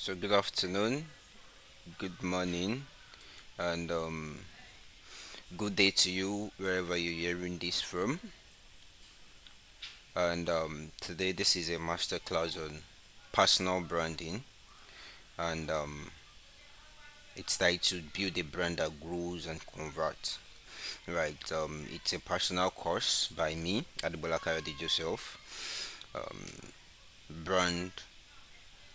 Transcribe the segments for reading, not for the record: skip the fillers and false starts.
So good afternoon, good morning, and good day to you wherever you're hearing this from. And today this is a master class on personal branding, and it's titled "Build a Brand That Grows and Converts." Right. It's a personal course by me, Adegbola Kayode Joseph. Brand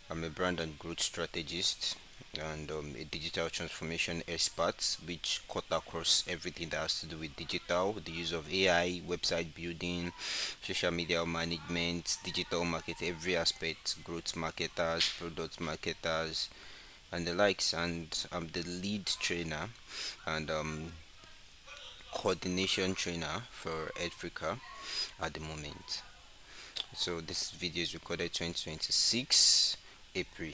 I'm a brand and growth strategist and a digital transformation expert, which cut across everything that has to do with digital, the use of AI, website building, social media management, digital market, every aspect, growth marketers, product marketers, and the likes. And I'm the lead trainer and coordination trainer for Edfrica at the moment. So this video is recorded 2026 April.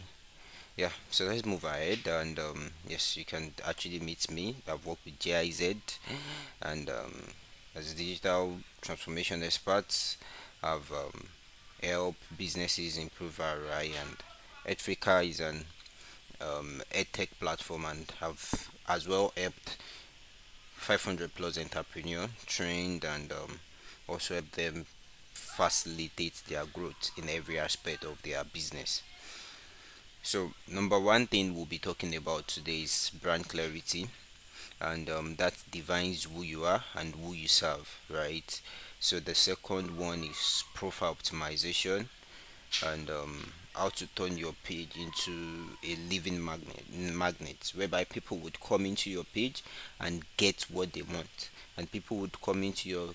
Yeah, so let's move ahead and yes, you can actually meet me. I've worked with GIZ and as a digital transformation expert, I've helped businesses improve ROI, and Edfrica is an edtech platform and have as well helped 500 plus entrepreneur trained and also help them facilitate their growth in every aspect of their business. So, number one thing we'll be talking about today is brand clarity, and that defines who you are and who you serve, right? So, the second one is profile optimization, and how to turn your page into a living magnet, whereby people would come into your page and get what they want, and people would come into your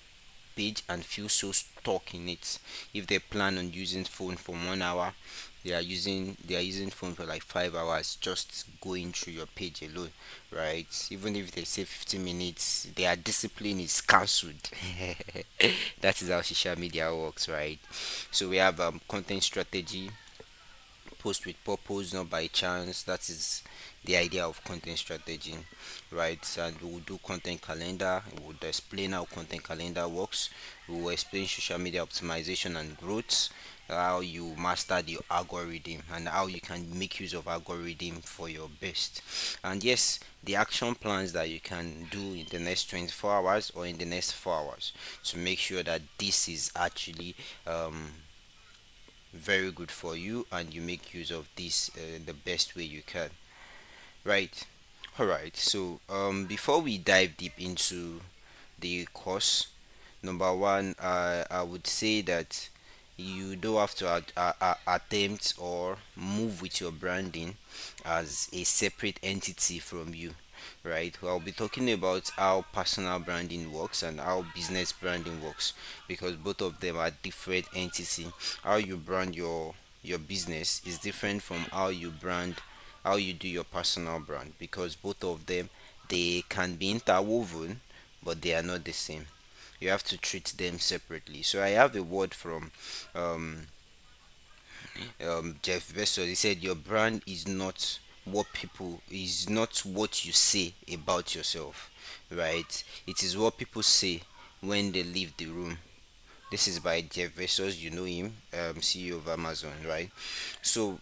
page and feel so stuck in it. If they plan on using phone for 1 hour, they are using phone for like 5 hours just going through your page alone, right? Even if they say 15 minutes, their discipline is cancelled. That is how social media works, right? So we have content strategy, post with purpose, not by chance. That is the idea of content strategy, right? And we will do content calendar. We will explain how content calendar works. We will explain social media optimization and growth, how you master the algorithm and how you can make use of algorithm for your best. And yes, the action plans that you can do in the next 24 hours or in the next 4 hours to make sure that this is actually very good for you and you make use of this the best way you can, right? All right, so before we dive deep into the course, number one, I would say that you don't have to attempt or move with your branding as a separate entity from you, right? I'll be talking about how personal branding works and how business branding works, because both of them are different entity. How you brand your business is different from how you do your personal brand, because both of them, they can be interwoven, but they are not the same. You have to treat them separately. So I have a word from um, Jeff Bezos. He said, "Your brand is not what you say about yourself, right? It is what people say when they leave the room." This is by Jeff Bezos. You know him, CEO of Amazon, right? So,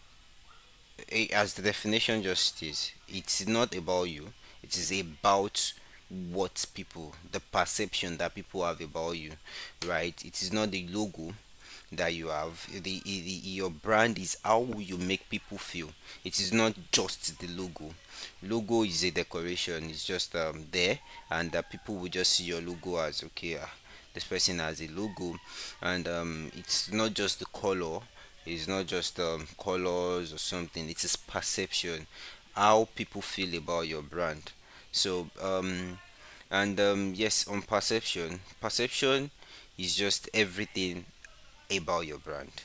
as the definition just is, it's not about you. It is about the perception that people have about you, right? It is not the logo that you have. Your brand is how you make people feel. It is not just the logo. Logo is a decoration. It's just there, and people will just see your logo as, okay. This person has a logo, and it's not just the color. It's not just colors or something. It is perception, how people feel about your brand. So and yes, on perception is just everything about your brand,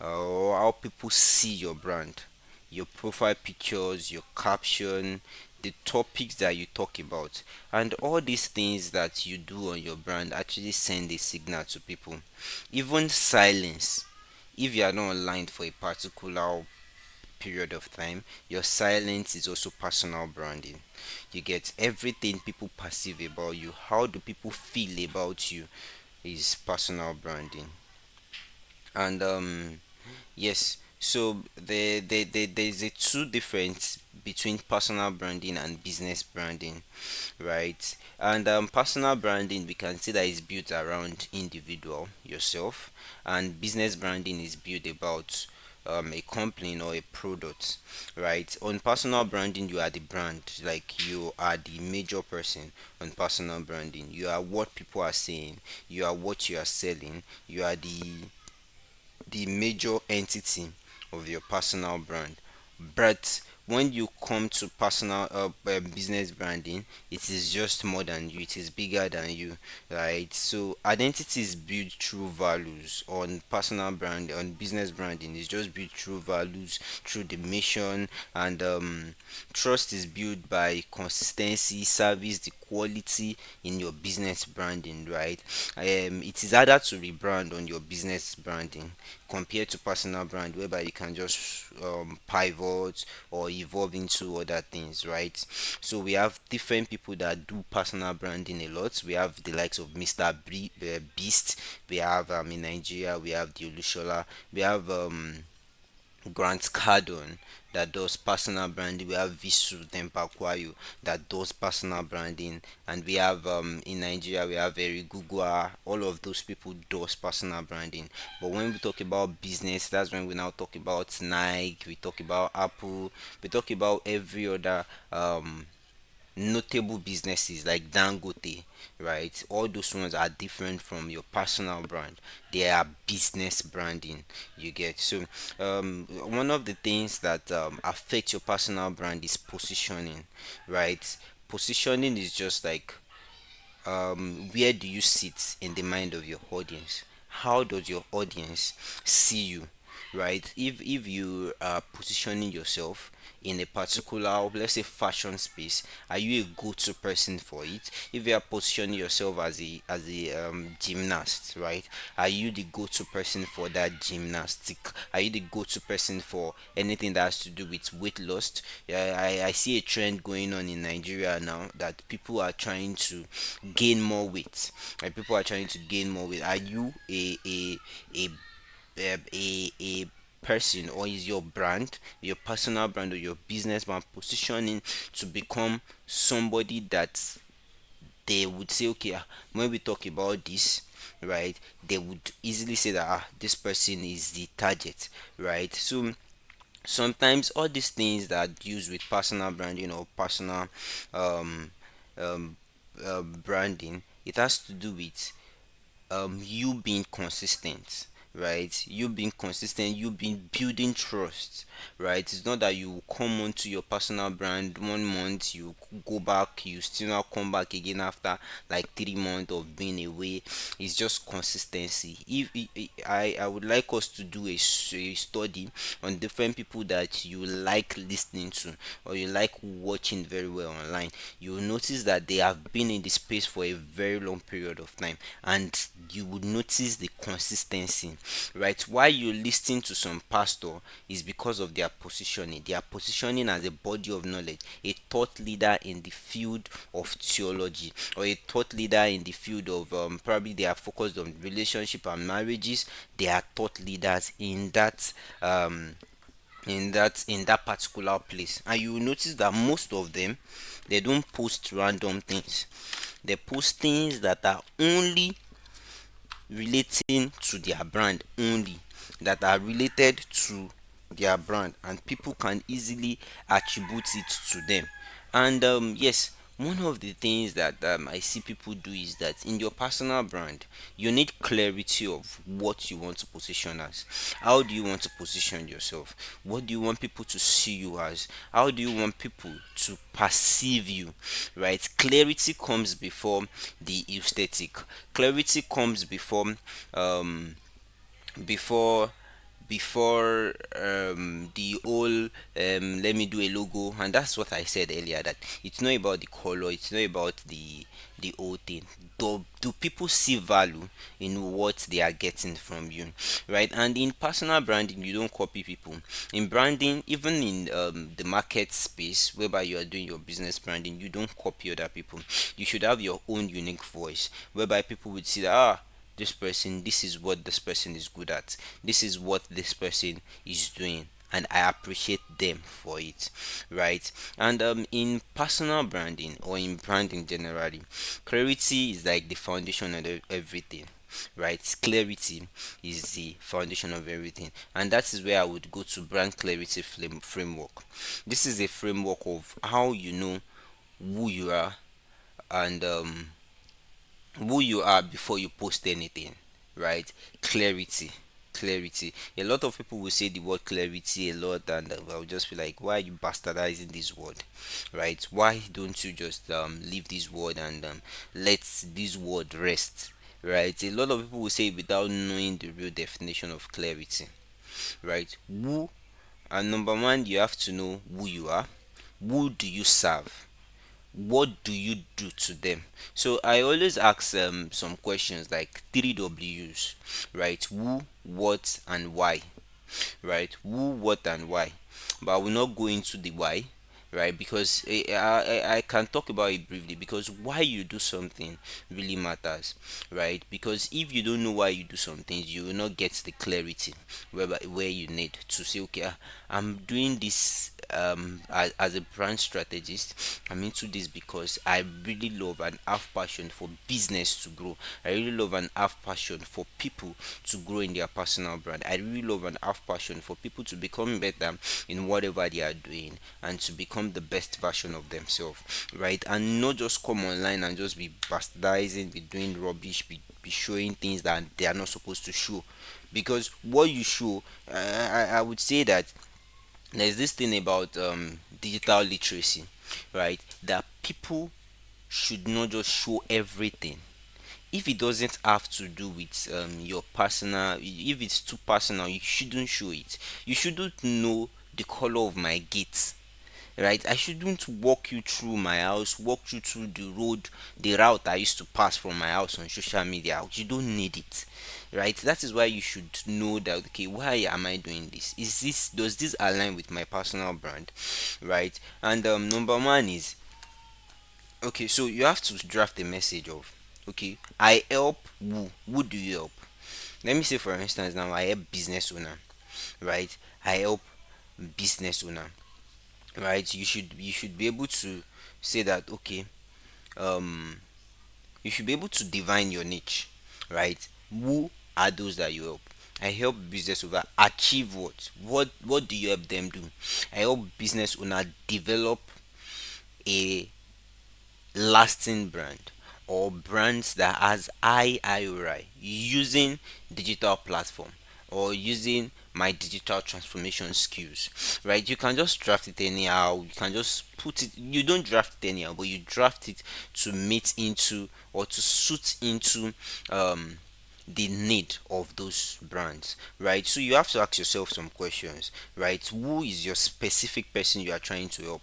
or how people see your brand, your profile pictures, your caption, the topics that you talk about, and all these things that you do on your brand actually send a signal to people. Even silence, if you are not online for a particular period of time, your silence is also personal branding. You get everything people perceive about you, how do people feel about you, is personal branding. And yes, So there's a two difference between personal branding and business branding, right? And personal branding, we can see that is built around individual yourself, and business branding is built about a company or a product, right? On personal branding, you are the brand, like you are the major person. On personal branding, you are what people are saying, you are what you are selling, you are the major entity of your personal brand. But when you come to personal business branding, it is just more than you, it is bigger than you, right? So identity is built through values. On personal brand, on business branding, is just built through values, through the mission, and trust is built by consistency, service, the quality in your business branding, right? It is harder to rebrand on your business branding compared to personal brand, whereby you can just pivot or evolve into other things, right? So we have different people that do personal branding a lot. We have the likes of Mr. Beast. We have in Nigeria, we have the Olushola. We have Grant Cardone that does personal branding. We have Visu Tempakwayo that does personal branding, and we have in Nigeria we have Very Gugua. All of those people does personal branding. But when we talk about business, that's when we now talk about Nike. We talk about Apple. We talk about every other notable businesses like Dangote, right? All those ones are different from your personal brand. They are business branding. You get so one of the things that affect your personal brand is positioning, right? Positioning is just like where do you sit in the mind of your audience? How does your audience see you, right? If you are positioning yourself in a particular, let's say, fashion space, are you a go-to person for it? If you are positioning yourself as a gymnast, right, are you the go-to person for that gymnastic? Are you the go-to person for anything that has to do with weight loss? Yeah, I see a trend going on in Nigeria now that people are trying to gain more weight. Like people are trying to gain more weight. Are you a a person, or is your brand, your personal brand or your business brand positioning to become somebody that they would say, okay, when we talk about this, right, they would easily say that this person is the target, right? So sometimes all these things that use with personal branding or personal um, um, branding, it has to do with you being consistent, right? You being consistent, you being building trust, right? It's not that you come onto your personal brand 1 month, you go back, you still not come back again after like 3 months of being away. It's just consistency. I would like us to do a study on different people that you like listening to or you like watching very well online. You will notice that they have been in the space for a very long period of time, and you would notice the consistency, right? Why you listen to some pastor is because of their positioning. Their positioning as a body of knowledge, a thought leader in the field of theology, or a thought leader in the field of probably they are focused on relationship and marriages. They are thought leaders um in that particular place, and you will notice that most of them, they don't post random things. They post things that are only relating to their brand, only that are related to their brand, and people can easily attribute it to them. And yes, one of the things that I see people do is that in your personal brand, you need clarity of what you want to position as. How do you want to position yourself? What do you want people to see you as? How do you want people to perceive you, right? Clarity comes before the aesthetic. Clarity comes um before the whole let me do a logo. And that's what I said earlier, that it's not about the color, it's not about the whole thing. Do people see value in what they are getting from you, right? And in personal branding, you don't copy people. In branding, even in the market space whereby you are doing your business branding, you don't copy other people. You should have your own unique voice, whereby people would see that, this person, this is what this person is good at, this is what this person is doing, and I appreciate them for it, right? And in personal branding or in branding generally, clarity is like the foundation of everything, right? Clarity is the foundation of everything, and that is where I would go to brand clarity framework. This is a framework of how you know who you are, and who you are before you post anything, right? Clarity. Clarity. A lot of people will say the word clarity a lot, and I'll just be like, why are you bastardizing this word, right? Why don't you just leave this word and let this word rest, right? A lot of people will say it without knowing the real definition of clarity, right? Who, and number one, you have to know who you are. Who do you serve? What do you do to them? So I always ask some questions like three W's, right? Who, what, and why, right? Who, what, and why. But I will not go into the why, right? Because I can talk about it briefly, because why you do something really matters, right? Because if you don't know why you do something, you will not get the clarity where you need to say, okay, I'm doing this as a brand strategist. I'm into this because I really love and have passion for business to grow. I really love and have passion for people to grow in their personal brand. I really love and have passion for people to become better in whatever they are doing and to become the best version of themselves, right? And not just come online and just be bastardizing, be doing rubbish, be showing things that they are not supposed to show. Because what you show, I would say that there's this thing about digital literacy, right? That people should not just show everything. If it doesn't have to do with your personal, if it's too personal, you shouldn't show it. You shouldn't know the color of my gate, right? I shouldn't walk you through my house, walk you through the route I used to pass from my house on social media. You don't need it, right? That is why you should know that, okay, why am I doing this? Does this align with my personal brand, right? And number one is, okay, so you have to draft a message of, okay, I help who do you help? Let me say, for instance, now I help business owner, right? I help business owner, right? You should be able to say that, okay, um you should be able to divine your niche, right? Who are those that you help? I help business owner achieve what do you help them do? I help business owner develop a lasting brand, or brands that has high ROI using digital platform, or using my digital transformation skills, right? You can just draft it anyhow, you can just put it, you don't draft it anyhow, but you draft it to meet into, or to suit into um the need of those brands, right? So you have to ask yourself some questions, right? Who is your specific person you are trying to help?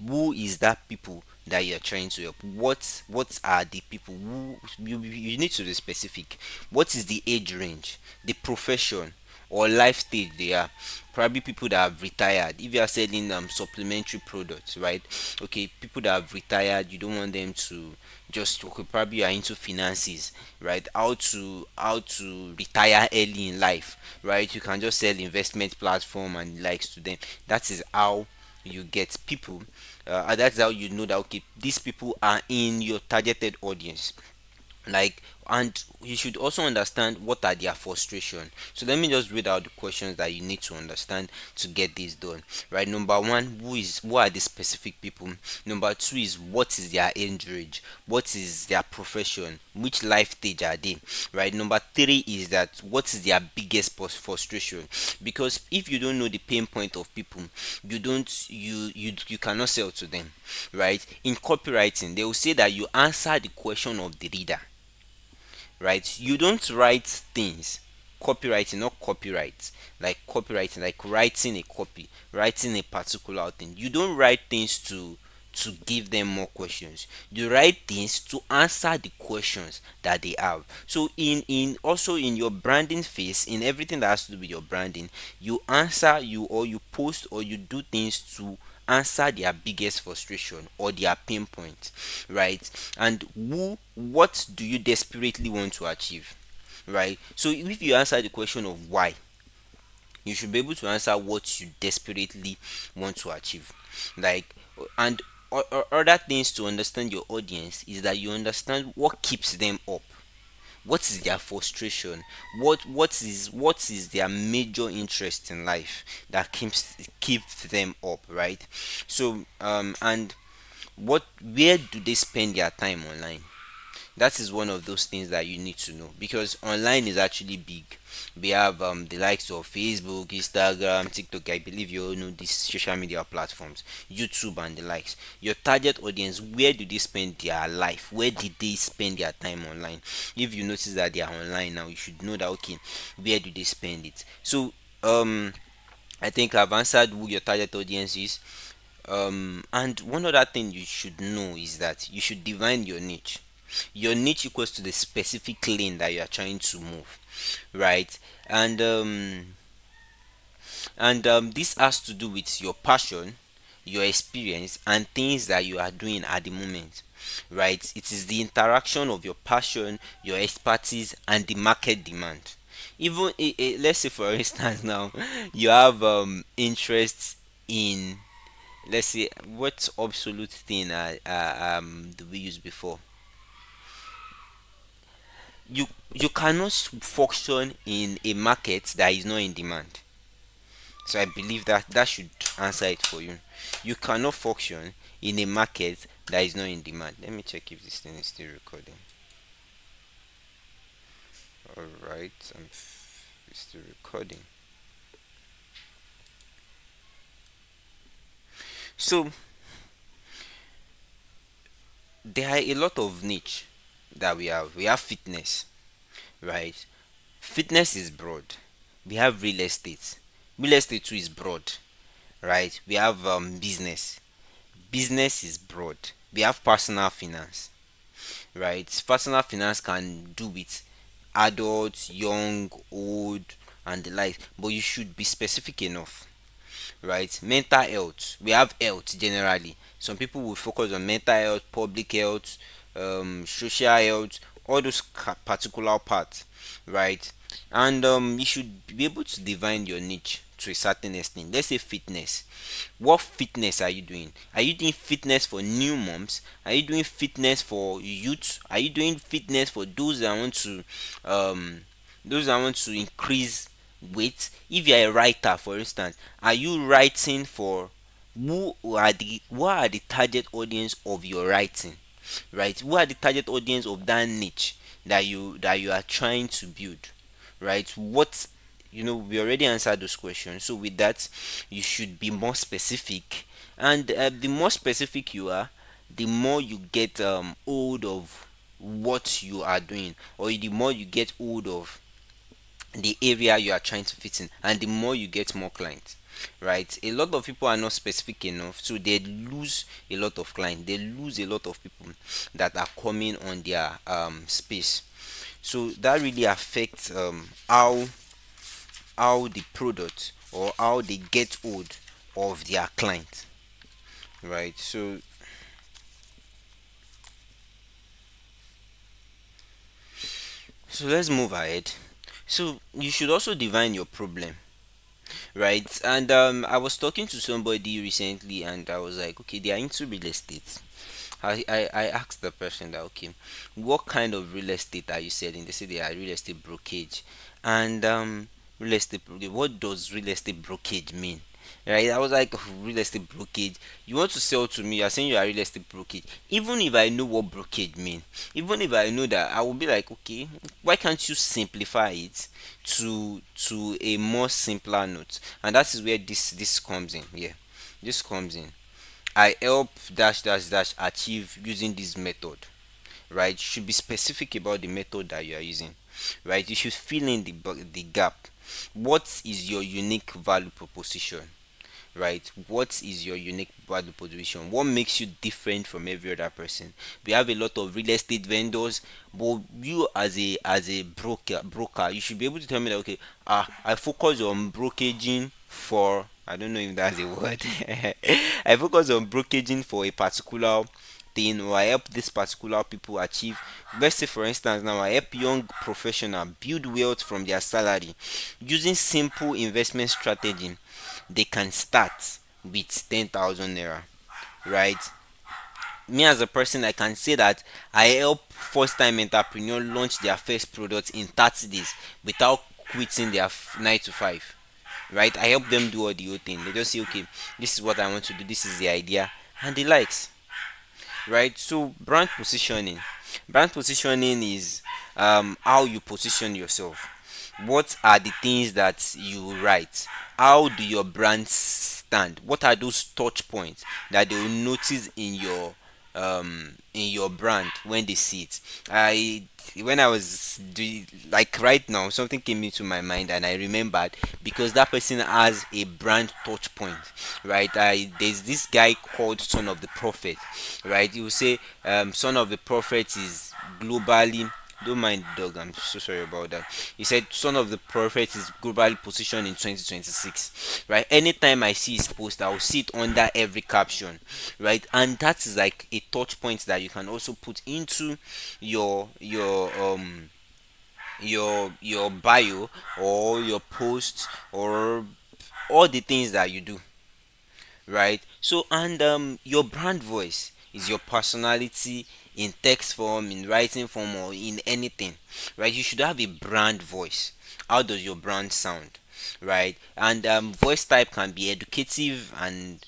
Who is that people that you are trying to help? What are the people who you need to be specific? What is the age range, the profession or life stage they are? Probably people that have retired. If you are selling supplementary products, right? Okay, people that have retired, you don't want them to just, okay, probably you are into finances, right? How to retire early in life, right? You can just sell investment platform and likes to them. That is how you get people, and that's how you know that, okay, these people are in your targeted audience, like. And you should also understand what are their frustration. So let me just read out the questions that you need to understand to get this done, right? Number one, who are the specific people? Number two is, what is their age range? What is their profession? Which life stage are they, right? Number three is that, what is their biggest frustration? Because if you don't know the pain point of people, you cannot sell to them, right? In copywriting, they will say that you answer the question of the reader, right? You don't write things. Copywriting, not copyright. Like copywriting, like writing a copy, writing a particular thing. You don't write things to give them more questions. You write things to answer the questions that they have. So in also in your branding phase, in everything that has to do with your branding, you answer, you post, or you do things to answer their biggest frustration or their pain point, right? And what do you desperately want to achieve? right? So if you answer the question of why, you should be able to answer what you desperately want to achieve. Like, and other things to understand your audience is that you understand what keeps them up, what is their frustration, what is their major interest in life that keeps them up, right? So and what where do they spend their time online? That is one of those things that you need to know, because online is actually big. We have the likes of Facebook, Instagram, TikTok. I believe you all know these social media platforms, YouTube and the likes. Your target audience, where do they spend their life? Where did they spend their time online? If you notice that they are online now, you should know that, okay, where do they spend it? So um I think I've answered who your target audience is. And one other thing you should know is that you should define your niche. Your niche equals to the specific lane that you are trying to move, right? And this has to do with your passion, your experience, and things that you are doing at the moment, right? It is the interaction of your passion, your expertise, and the market demand. Even let's say, for instance, now you have interest in, let's say, what absolute thing do we use before? You cannot function in a market that is not in demand. So I believe that that should answer it for you. You cannot function in a market that is not in demand. Let me check if this thing is still recording. All right, it's still recording. So there are a lot of niche that we have. We have fitness, right? Fitness is broad. We have real estate. Real estate too is broad, right? We have business. Business is broad. We have personal finance, right? Personal finance can do with adults, young, old, and the like, but you should be specific enough, right? Mental health, we have health generally. Some people will focus on mental health, public health, social health, all those particular parts, right? And you should be able to define your niche to a certain extent. Let's say fitness. What fitness are you doing? Are you doing fitness for new moms? Are you doing fitness for youth? Are you doing fitness for um those that want to increase weight? If you're a writer, for instance, are you writing for, who are the target audience of your writing, right? Who are the target audience of that niche that you are trying to build, right? What, we already answered those questions. So with that, you should be more specific, and the more specific you are, the more you get hold of what you are doing, or the more you get hold of the area you are trying to fit in, and the more you get more clients, right? A lot of people are not specific enough, so they lose a lot of clients, they lose a lot of people that are coming on their space. So that really affects how the product, or how they get hold of their client, right? So let's move ahead. So you should also define your problem, right? And I was talking to somebody recently, and I was like, okay, they are into real estate. I asked the person that, okay, what kind of real estate are you selling? They said they are real estate brokerage. And real estate brokerage, what does real estate brokerage mean? Right? I was like, "Oh, real estate brokerage. You want to sell to me, you're saying you are real estate brokerage. Even if I know what brokerage mean, even if I know that, I will be like, okay, why can't you simplify it to a more simpler note?" And that is where this comes in. Yeah. This comes in. I help dash dash dash achieve using this method, right? You should be specific about the method that you are using, right? You should fill in the gap. What is your unique value proposition, right? What is your unique value proposition? What makes you different from every other person? We have a lot of real estate vendors, but you as a broker, you should be able to tell me that, okay, I focus on brokeraging for, I don't know if that's a word. I focus on brokeraging for a particular thing, or I help this particular people achieve. Let's say for instance now I help young professional build wealth from their salary using simple investment strategy. They can start with 10,000 naira, right? Me as a person, I can say that I help first time entrepreneur launch their first product in 30 days without quitting their 9 to 5, right? I help them do all the whole thing. They just say, okay, this is what I want to do, this is the idea, and the likes, right? So brand positioning is how you position yourself. What are the things that you write? How do your brand stand? What are those touch points that they will notice in your brand when they see it? I When I was doing, like right now, something came into my mind and I remembered, because that person has a brand touch point, right? There's this guy called Son of the Prophet, right? He will say, Son of the Prophet is globally, don't mind dog, I'm so sorry about that. He said Son of the Prophet is globally positioned in 2026, right? Anytime I see his post, I will see it under every caption, right? And that is like a touch point that you can also put into your bio, or your post, or all the things that you do, right? So, and your brand voice is your personality in text form, in writing form, or in anything, right? You should have a brand voice. How does your brand sound, right? And voice type can be educative and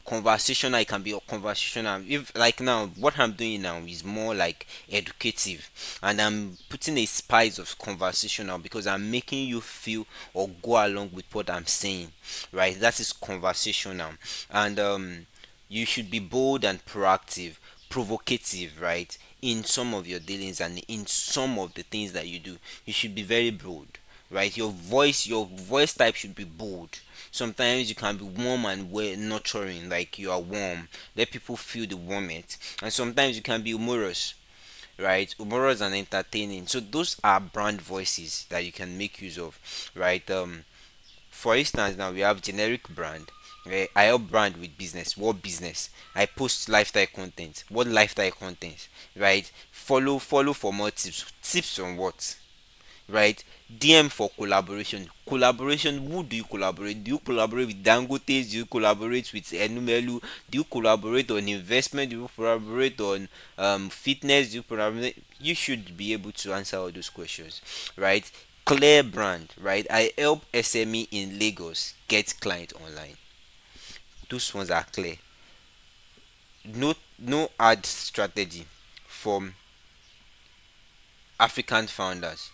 conversational. It can be conversational. If like now, what I'm doing now is more like educative, and I'm putting a spice of conversational because I'm making you feel or go along with what I'm saying, right? That is conversational. And you should be bold and proactive, provocative, right? In some of your dealings and in some of the things that you do, you should be very bold, right? Your voice type should be bold. Sometimes you can be warm and nurturing, like you are warm, let people feel the warmth. And sometimes you can be humorous, right? Humorous and entertaining. So those are brand voices that you can make use of, right? For instance, now we have generic brand. I help brand with business. What business? I post lifestyle content. What lifestyle content? Right? Follow for more tips. Tips on what? Right? DM for collaboration. Collaboration. Who do you collaborate? Do you collaborate with Dangote? Do you collaborate with Enumelu? Do you collaborate on investment? Do you collaborate on fitness? Do you collaborate? You should be able to answer all those questions, right? Clear brand, right? I help SME in Lagos get client online. Those ones are clear. No ad strategy from African founders.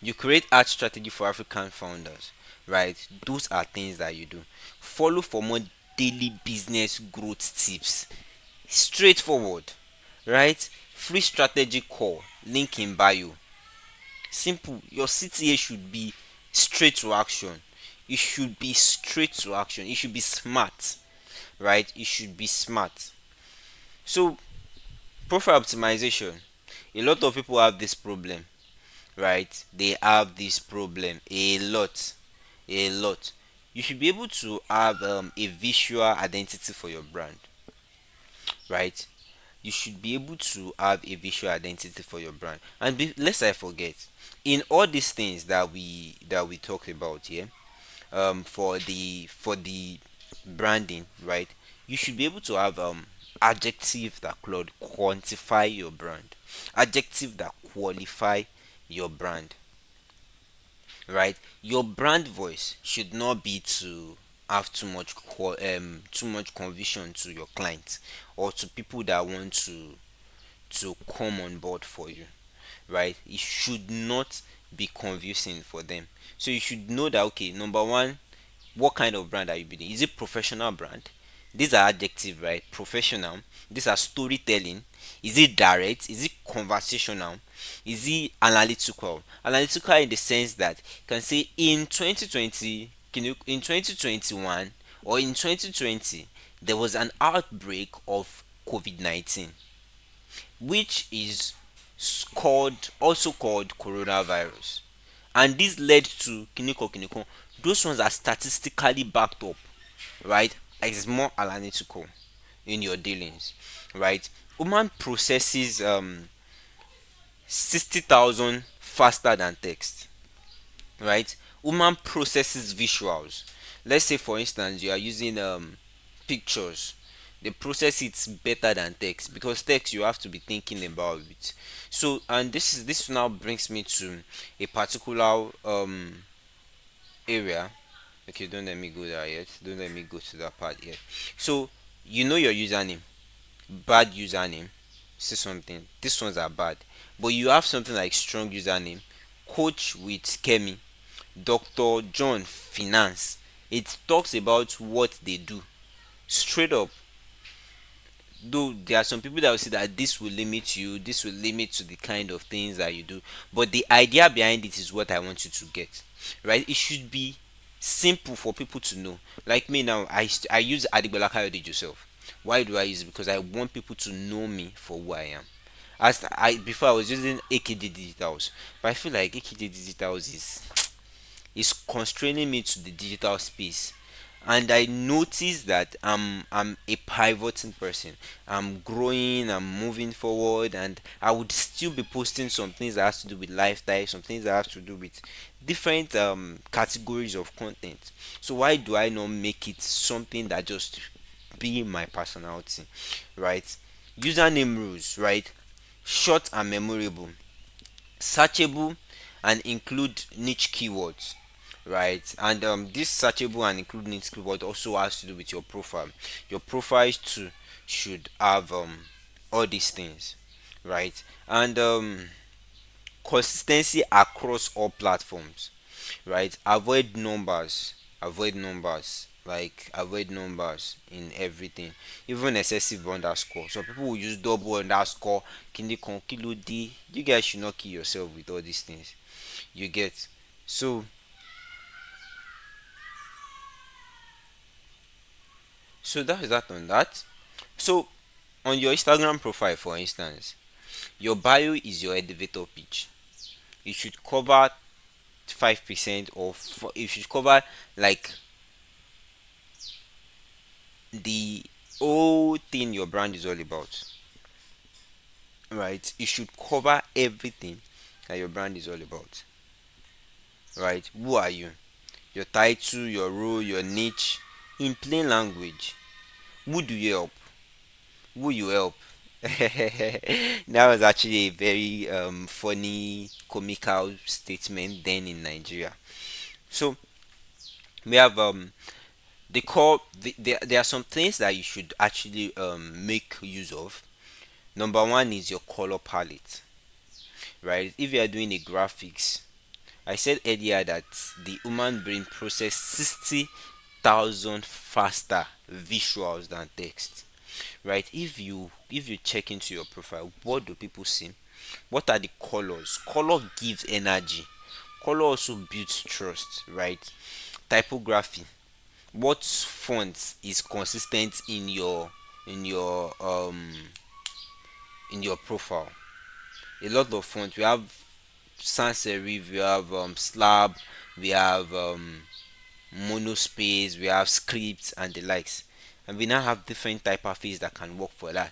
You create ad strategy for African founders, right? Those are things that you do. Follow for more daily business growth tips. Straightforward, right? Free strategy call, link in bio. Simple. Your CTA should be straight to action. It should be straight to action. It should be smart, right? It should be smart. So, profile optimization. A lot of people have this problem, right? They have this problem a lot, a lot. You should be able to have a visual identity for your brand, right? You should be able to have a visual identity for your brand. And lest I forget, in all these things that we talk about here, for the branding, right? You should be able to have adjective that could quantify your brand, adjective that qualify your brand, right? Your brand voice should not be to have too much conviction to your clients, or to people that want to come on board for you, right? It should not be confusing for them. So you should know that, okay, number one, what kind of brand are you building? Is it professional brand? These are adjective, right? Professional. These are storytelling. Is it direct? Is it conversational? Is it analytical? Analytical in the sense that you can say in 2020, in 2021 or in 2020, there was an outbreak of COVID-19, which is also called coronavirus, and this led to kiniko kiniko. Those ones are statistically backed up, right? It's more analytical, in your dealings, right? Human processes 60,000 faster than text, right? Human processes visuals. Let's say, for instance, you are using pictures. They process it better than text, because text you have to be thinking about it. So, and this now brings me to a particular area. Okay, don't let me go there yet. Don't let me go to that part yet. So, you know your username, bad username. See something. These ones are bad, but you have something like strong username. Coach with Kemi, Dr. John Finance. It talks about what they do straight up. Though there are some people that will say that this will limit you, this will limit to the kind of things that you do, but the idea behind it is what I want you to get, right? It should be simple for people to know. Like me now, I use Adegbola Kayode yourself. Why do I use it? Because I want people to know me for who I am. As I before I was using AKD Digitals, but I feel like AKD Digitals is constraining me to the digital space, and I notice that I'm a pivoting person. I'm growing, I'm moving forward, and I would still be posting some things that has to do with lifestyle, some things that have to do with different categories of content. So why do I not make it something that just be my personality, right? Username rules, right? Short and memorable, searchable, and include niche keywords, right? And this searchable and include niche keyword also has to do with your profile. Your profile too should have all these things, right? And consistency across all platforms, right? Avoid numbers in everything, even excessive underscore. So people will use double underscore, kini kan kilo d. You guys should not kill yourself with all these things, you get. So so that is that on that. So on your Instagram profile, for instance, your bio is your elevator pitch. You should cover 5%, or you should cover like the whole thing your brand is all about, right? You should cover everything that your brand is all about, right? Who are you? Your title, your role, your niche, in plain language. Who do you help? Who you help? That was actually a very funny, comical statement then in Nigeria. So we have there are some things that you should actually make use of. Number one is your color palette, right? If you are doing a graphics, I said earlier that the human brain process 60,000 faster visuals than text, right? If you check into your profile, what do people see? What are the colors? Color gives energy. Color also builds trust, right? Typography. What font is consistent in your um in your profile? A lot of fonts. We have sans serif, we have slab, we have monospace, we have scripts and the likes, and we now have different typefaces that can work for that,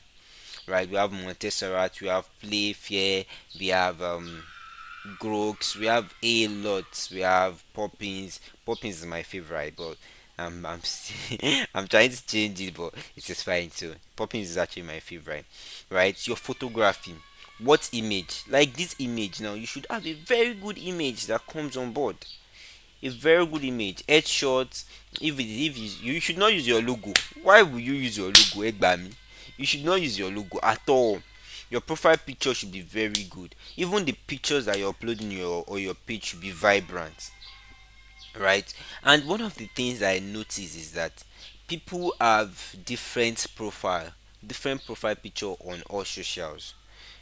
right? We have Montserrat, we have Playfair, we have Grox, we have a lot, we have Poppins. Poppins is my favorite, but I'm still I'm trying to change it, but it is fine too. Poppins is actually my favorite, right? Your photography. What image? Like this image now, you should have a very good image that comes on board. A very good image, headshots. If you should not use your logo. Why will you use your logo, Egbami? You should not use your logo at all. Your profile picture should be very good. Even the pictures that you're uploading your page should be vibrant, right? And one of the things that I notice is that people have different profile picture on all socials,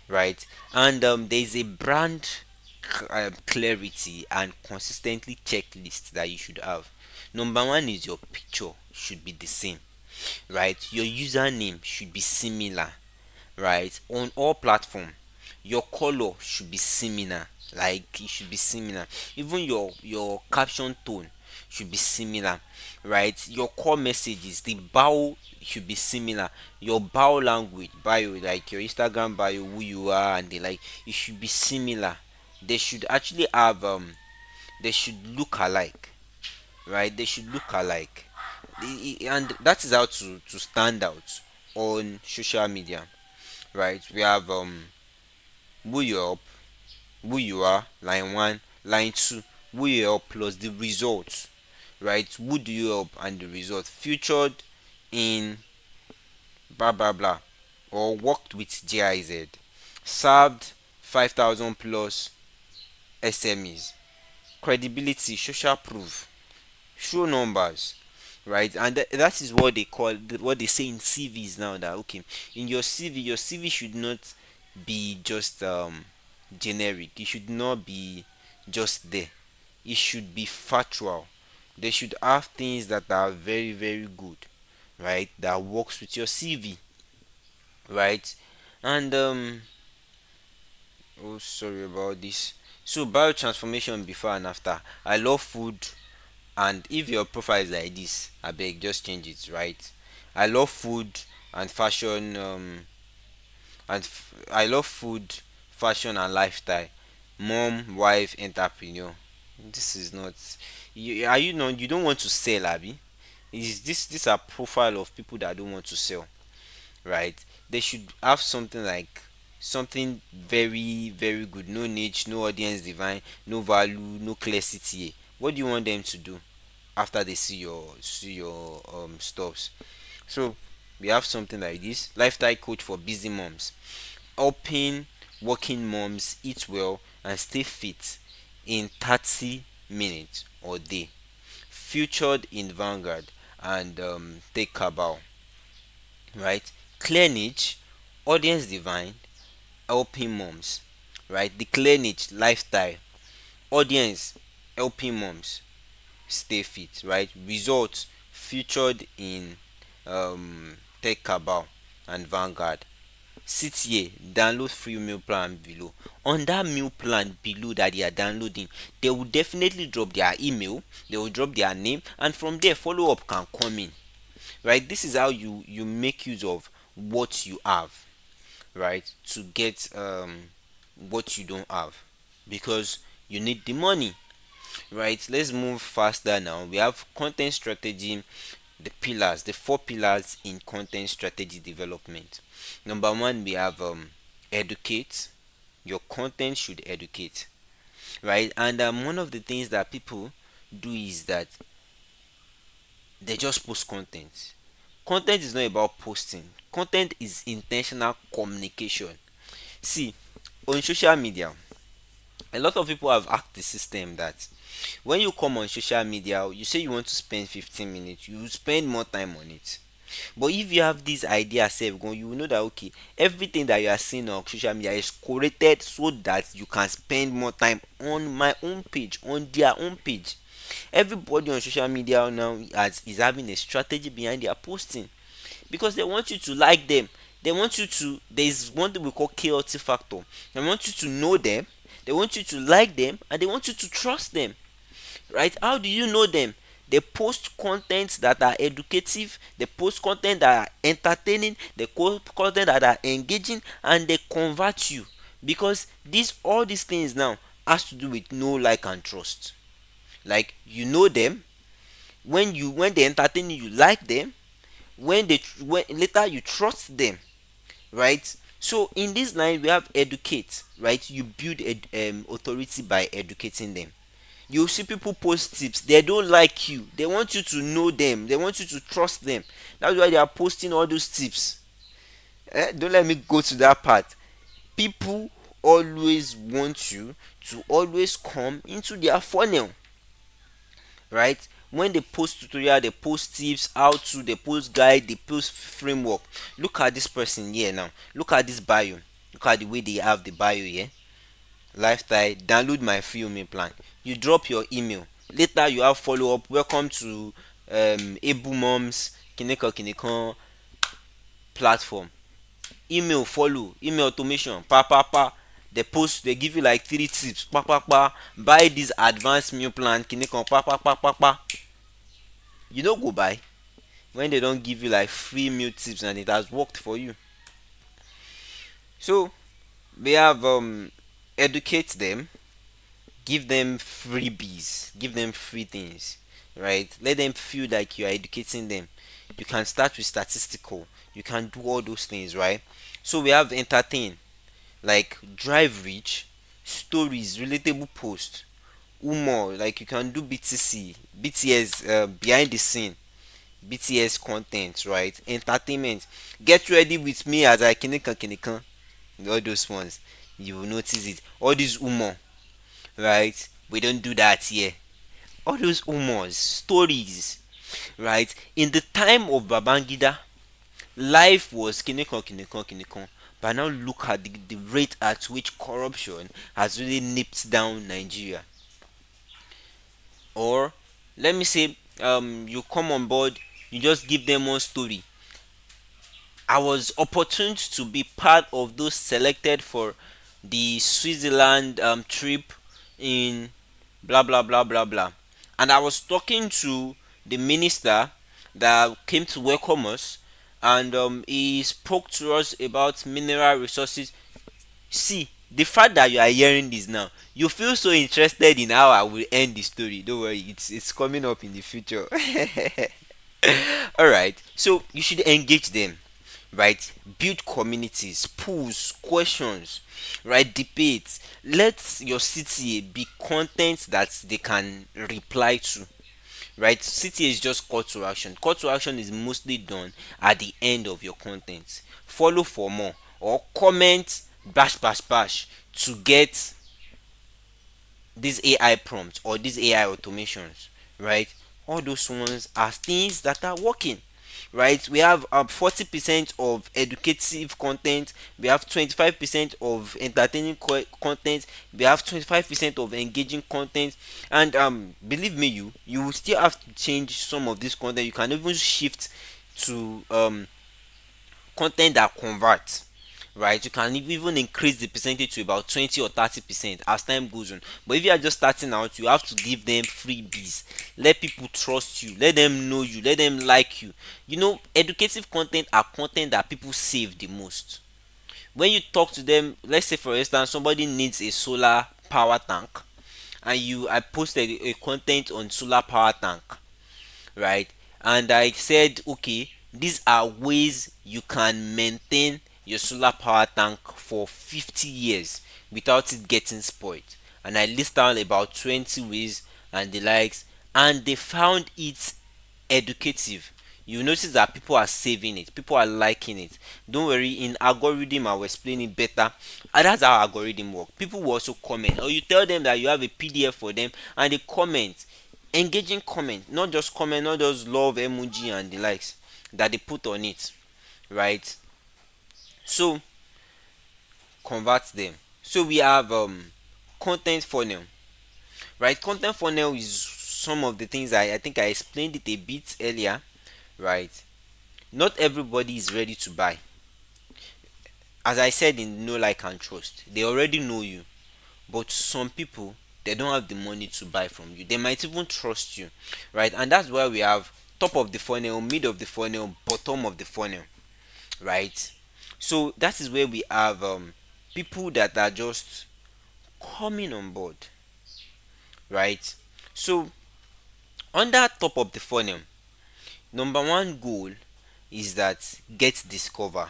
right? And there's a brand clarity and consistently checklist that you should have. Number one is your picture should be the same, right? Your username should be similar, right? On all platform, your color should be similar. Like it should be similar. Even your caption tone should be similar, right? Your core messages, the bio should be similar. Your bio language, bio, like your Instagram bio, who you are, and the like, it should be similar. They should actually have they should look alike, right? They should look alike. And that is how to stand out on social media, right? We have who you're up, who you are, line one, line two, who you help plus the results, right? Who do you help and the result featured in blah blah blah, or worked with GIZ, served 5,000 plus SMEs, credibility, social proof, show numbers, right? And that is what they call, what they say in CVs now, that okay, in your CV, your CV should not be just generic. It should not be just there. It should be factual. They should have things that are very very good, right? That works with your CV, right? And oh, sorry about this. So biotransformation before and after. I love food, and if your profile is like this, I beg just change it, right? I love food and fashion, I love food, fashion and lifestyle. Mom, wife, entrepreneur. This is not. Are you not? You don't want to sell, Abby? Is this? These are profile of people that don't want to sell, right? They should have something like something very very good. No niche, no audience divine, no value, no clear CTA. What do you want them to do after they see your stuffs? So we have something like this: lifestyle coach for busy moms, helping working moms eat well and stay fit in 30 minutes or day. Featured in Vanguard and Take Cabal, right? Clear niche, audience divine, helping moms, right? The clear niche, lifestyle, audience, helping moms stay fit, right? Results featured in Tech Cabal and Vanguard. CTA, download free meal plan below. On that meal plan below that they are downloading, they will definitely drop their email, they will drop their name, and from there follow up can come in, right? This is how you make use of what you have, right, to get what you don't have, because you need the money, right? Let's move faster now. We have content strategy, the pillars, the four pillars in content strategy development. Number one, we have educate. Your content should educate, right? And one of the things that people do is that they just post content. Content is not about posting. Content is intentional communication. See, on social media, a lot of people have hacked the system that when you come on social media, you say you want to spend 15 minutes, you spend more time on it. But if you have this idea self going, you will know that okay, everything that you are seeing on social media is curated so that you can spend more time on my own page, on their own page. Everybody on social media now is having a strategy behind their posting, because they want you to like them. They want you to, there is one thing we call chaotic factor. They want you to know them, they want you to like them, and they want you to trust them, right? How do you know them? They post content that are educative, they post content that are entertaining, they post content that are engaging, and they convert you, because all these things now has to do with know, like, and trust. Like, you know them, when they entertain you, you like them, when later you trust them, right? So in this line we have educate, right? You build authority by educating them. You see people post tips, they don't like you, they want you to know them, they want you to trust them. That's why they are posting all those tips. Don't let me go to that part. People always want you to always come into their funnel, right? When they post tutorial, they post tips, how to, they post guide, they post framework. Look at this person here now, look at this bio, look at the way they have the bio here. Lifestyle, download my free email plan. You drop your email, later you have follow up, welcome to able moms kineko kineko platform. Email follow, email automation, pa pa pa. They post, they give you like three tips, pa pa pa. Buy this advanced meal plan kineko pa pa pa pa pa. You don't go buy when they don't give you like free meal tips and it has worked for you. So we have educate them, give them freebies, give them free things, right? Let them feel like you are educating them. You can start with statistical, you can do all those things, right? So we have entertain, like drive reach, stories, relatable posts, humor, like you can do BTC, BTS, behind the scene, BTS content, right? Entertainment, get ready with me as I kinikan kinikan, all those ones, you will notice it. All this humor, right? We don't do that here. All those humors, stories, right? In the time of Babangida, life was kinikon kinikon kinikon. But now look at the rate at which corruption has really nipped down Nigeria. Or let me say, you come on board, you just give them one story. I was opportune to be part of those selected for the Switzerland trip in blah blah blah blah blah. And I was talking to the minister that came to welcome us, and he spoke to us about mineral resources. See, the fact that you are hearing this now, you feel so interested in how I will end the story. Don't worry, it's coming up in the future. All right, so you should engage them, right? Build communities, pools, questions, right? Debates. Let your city be content that they can reply to, right? City is just call to action. Call to action is mostly done at the end of your content. Follow for more, or comment bash bash bash to get these AI prompts or these AI automations, right? All those ones are things that are working, right? We have 40% of educative content, we have 25% of entertaining content, we have 25% of engaging content, and believe me, you will still have to change some of this content. You can even shift to content that converts, right? You can even increase the percentage to about 20 or 30% as time goes on. But if you are just starting out, you have to give them freebies. Let people trust you, let them know you, let them like you. You know, educative content are content that people save the most. When you talk to them, let's say for instance somebody needs a solar power tank, and you I posted a content on solar power tank, right? And I said, okay, these are ways you can maintain your solar power tank for 50 years without it getting spoiled. And I list down about 20 ways and the likes, and they found it educative. You notice that people are saving it, people are liking it. Don't worry, in algorithm I will explain it better. And that's how algorithm work. People will also comment, or you tell them that you have a PDF for them and they comment. Engaging comment, not just love emoji and the likes that they put on it, right? So convert them. So we have content funnel, right? Content funnel is some of the things I think I explained it a bit earlier, right? Not everybody is ready to buy. As I said in no like and trust, they already know you, but some people, they don't have the money to buy from you. They might even trust you, right? And that's why we have top of the funnel, mid of the funnel, bottom of the funnel, right? So that is where we have people that are just coming on board, right? So under top of the funnel, number one goal is that get discover,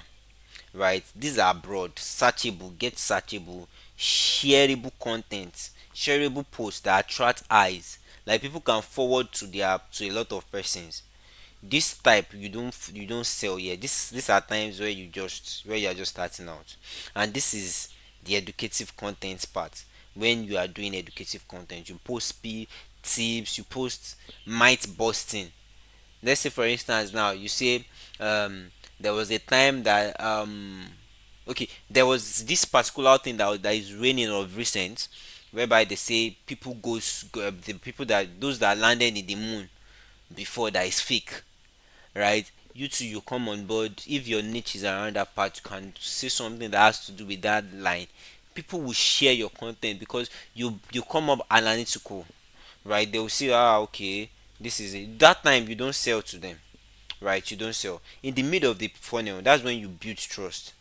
right? These are broad, searchable, get searchable, shareable content, shareable posts that attract eyes. Like people can forward to their to a lot of persons. This type you don't sell here. These are times where you are just starting out, and this is the educative content part. When you are doing educative content, you post tips, you post might busting. Let's say for instance now you say there was a time that okay, there was this particular thing that is raining of recent, whereby they say people the people that those that landed in the moon before, that is fake, right? You too, you come on board. If your niche is around that part, you can say something that has to do with that line. People will share your content because you come up analytical, right? They will say, ah, okay, This is it. That time you don't sell to them, right? You don't sell. In the middle of the funnel, that's when you build trust,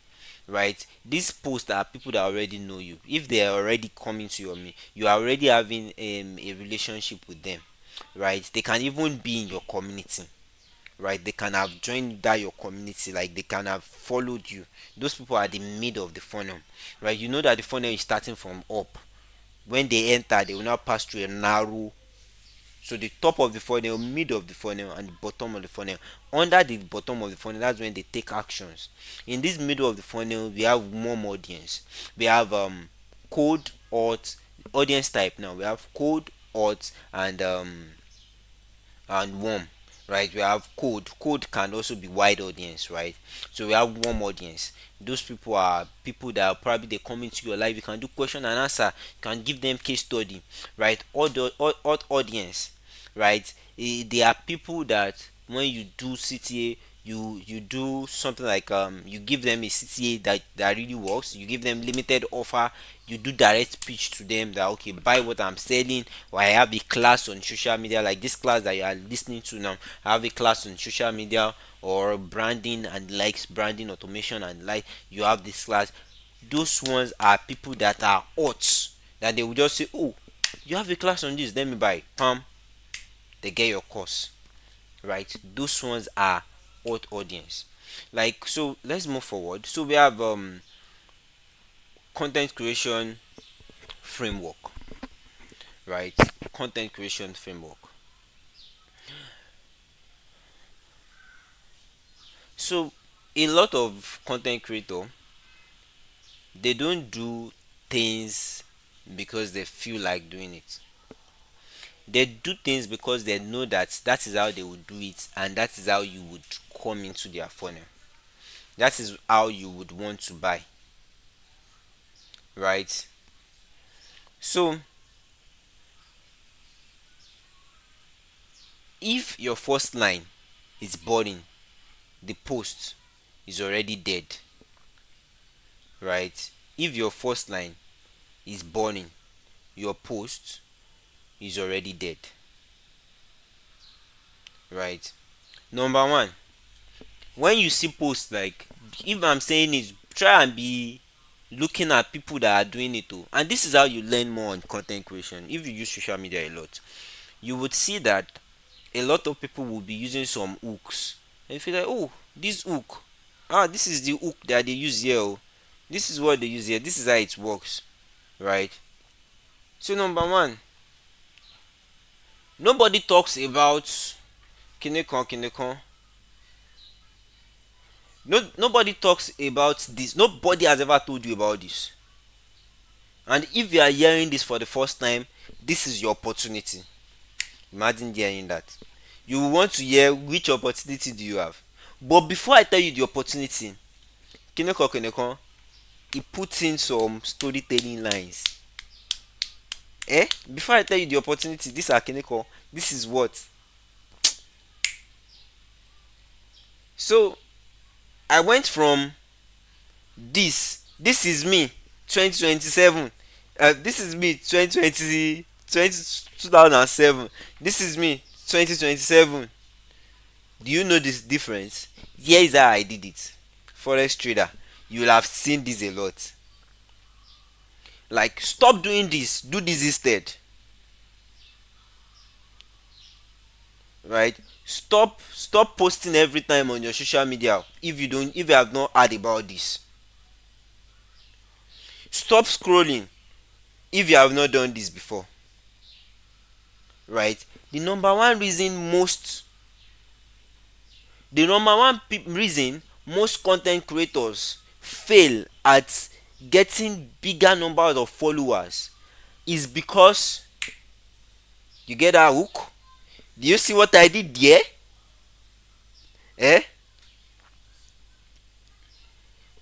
right? These posts are people that already know you. If they are already coming to your me, you are already having a relationship with them, right? They can even be in your community, right? They can have joined that your community, like they can have followed you. Those people are the middle of the funnel, right? You know that the funnel is starting from up. When they enter, they will now pass through a narrow. So the top of the funnel, middle of the funnel, and the bottom of the funnel. Under the bottom of the funnel, that's when they take actions. In this middle of the funnel, we have warm audience. We have cold, hot audience type. Now we have cold, hot, and warm, right? We have cold can also be wide audience, right? So we have warm audience. Those people are people that are probably they come into your life. You can do question and answer, you can give them case study, right? All audience, right? They are people that when you do CTA, you do something like you give them a CTA that really works. You give them limited offer. You do direct pitch to them that okay, buy what I'm selling. Or I have a class on social media, like this class that you are listening to now. I have a class on social media or branding and likes, branding automation and like you have this class. Those ones are people that are hot, that they will just say, oh, you have a class on this, let me buy, pam, they get your course, right? Those ones are hot audience. Like, so let's move forward. So we have content creation framework, right? Content creation framework. So a lot of content creator, they don't do things because they feel like doing it. They do things because they know that that is how they would do it, and that is how you would come into their funnel. That is how you would want to buy, right? So if your first line is boring, the post is already dead, right? If your first line is boring, your post is already dead, right? Number one, when you see posts, like, if I'm saying is try and be looking at people that are doing it too, and this is how you learn more on content creation. If you use social media a lot, you would see that a lot of people will be using some hooks, and you feel like, oh, this hook, this is the hook that they use here, oh, this is what they use here, this is how it works, right? So number one, nobody talks about kinekon kinekon. Nobody talks about this. Nobody has ever told you about this. And if you are hearing this for the first time, this is your opportunity. Imagine hearing that. You will want to hear which opportunity do you have. But before I tell you the opportunity, kineko kineko, he puts in some storytelling lines. Before I tell you the opportunity, this are kineko. This is what. So I went from this is me 2027, this is me 2007, this is me 2027. Do you know this difference? Here is how I did it. Forex trader, you will have seen this a lot. Like, stop doing this, do this instead, right? Stop posting every time on your social media if you have not heard about this. Stop scrolling if you have not done this before, right? The number one reason most content creators fail at getting bigger numbers of followers is because, you get that hook? Do you see what I did there? eh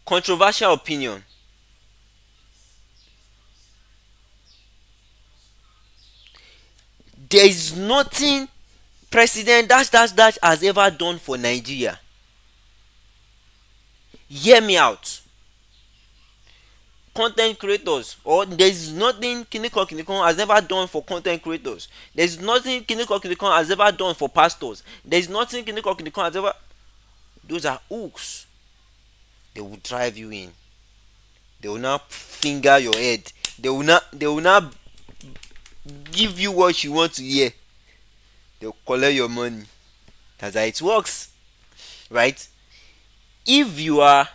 Controversial opinion. There is nothing president dash dash dash has ever done for Nigeria. Hear me out. content creators, or there's nothing kinikon has ever done for content creators. There's nothing kinikon has ever done for pastors. There's nothing kinikon has ever. Those are hooks. They will drive you in. They will not finger your head. They will not give you what you want to hear. They'll collect your money. That's how it works, right? If you are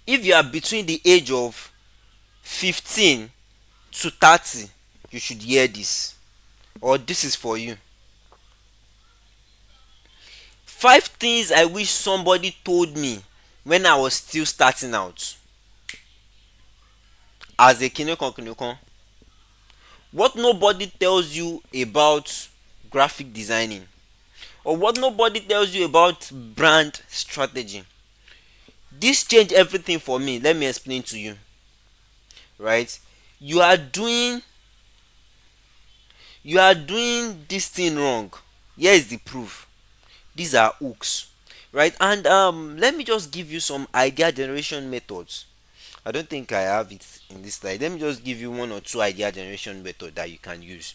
if you are between the age of 15 to 30, you should hear this, or this is for you. 5 things I wish somebody told me when I was still starting out as a kinokon. What nobody tells you about graphic designing, or what nobody tells you about brand strategy. This changed everything for me. Let me explain to you, right? You are doing you are doing this thing wrong. Here is the proof. These are hooks, right? And let me just give you some idea generation methods. I don't think I have it in this slide. Let me just give you one or two idea generation method that you can use,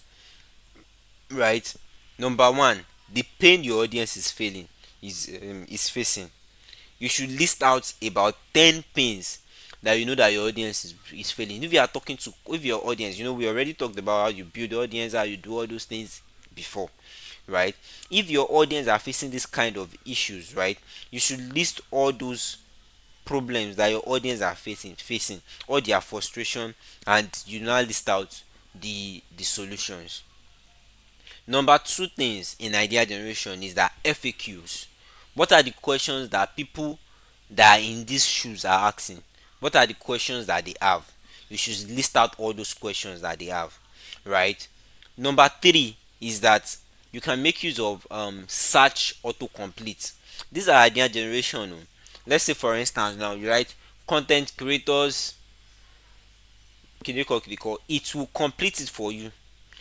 right? Number one, the pain your audience is facing. You should list out about 10 pains that you know that your audience is feeling. If you are talking to with your audience, we already talked about how you build the audience, how you do all those things before, right? If your audience are facing this kind of issues, right, you should list all those problems that your audience are facing, all their frustration, and you now list out the solutions. Number two things in idea generation is that FAQs. What are the questions that people that are in these shoes are asking? What are the questions that they have? You should list out all those questions that they have, right? Number three is that you can make use of search autocomplete. These are idea generation. Let's say for instance now you write content creators kidiko, it will complete it for you.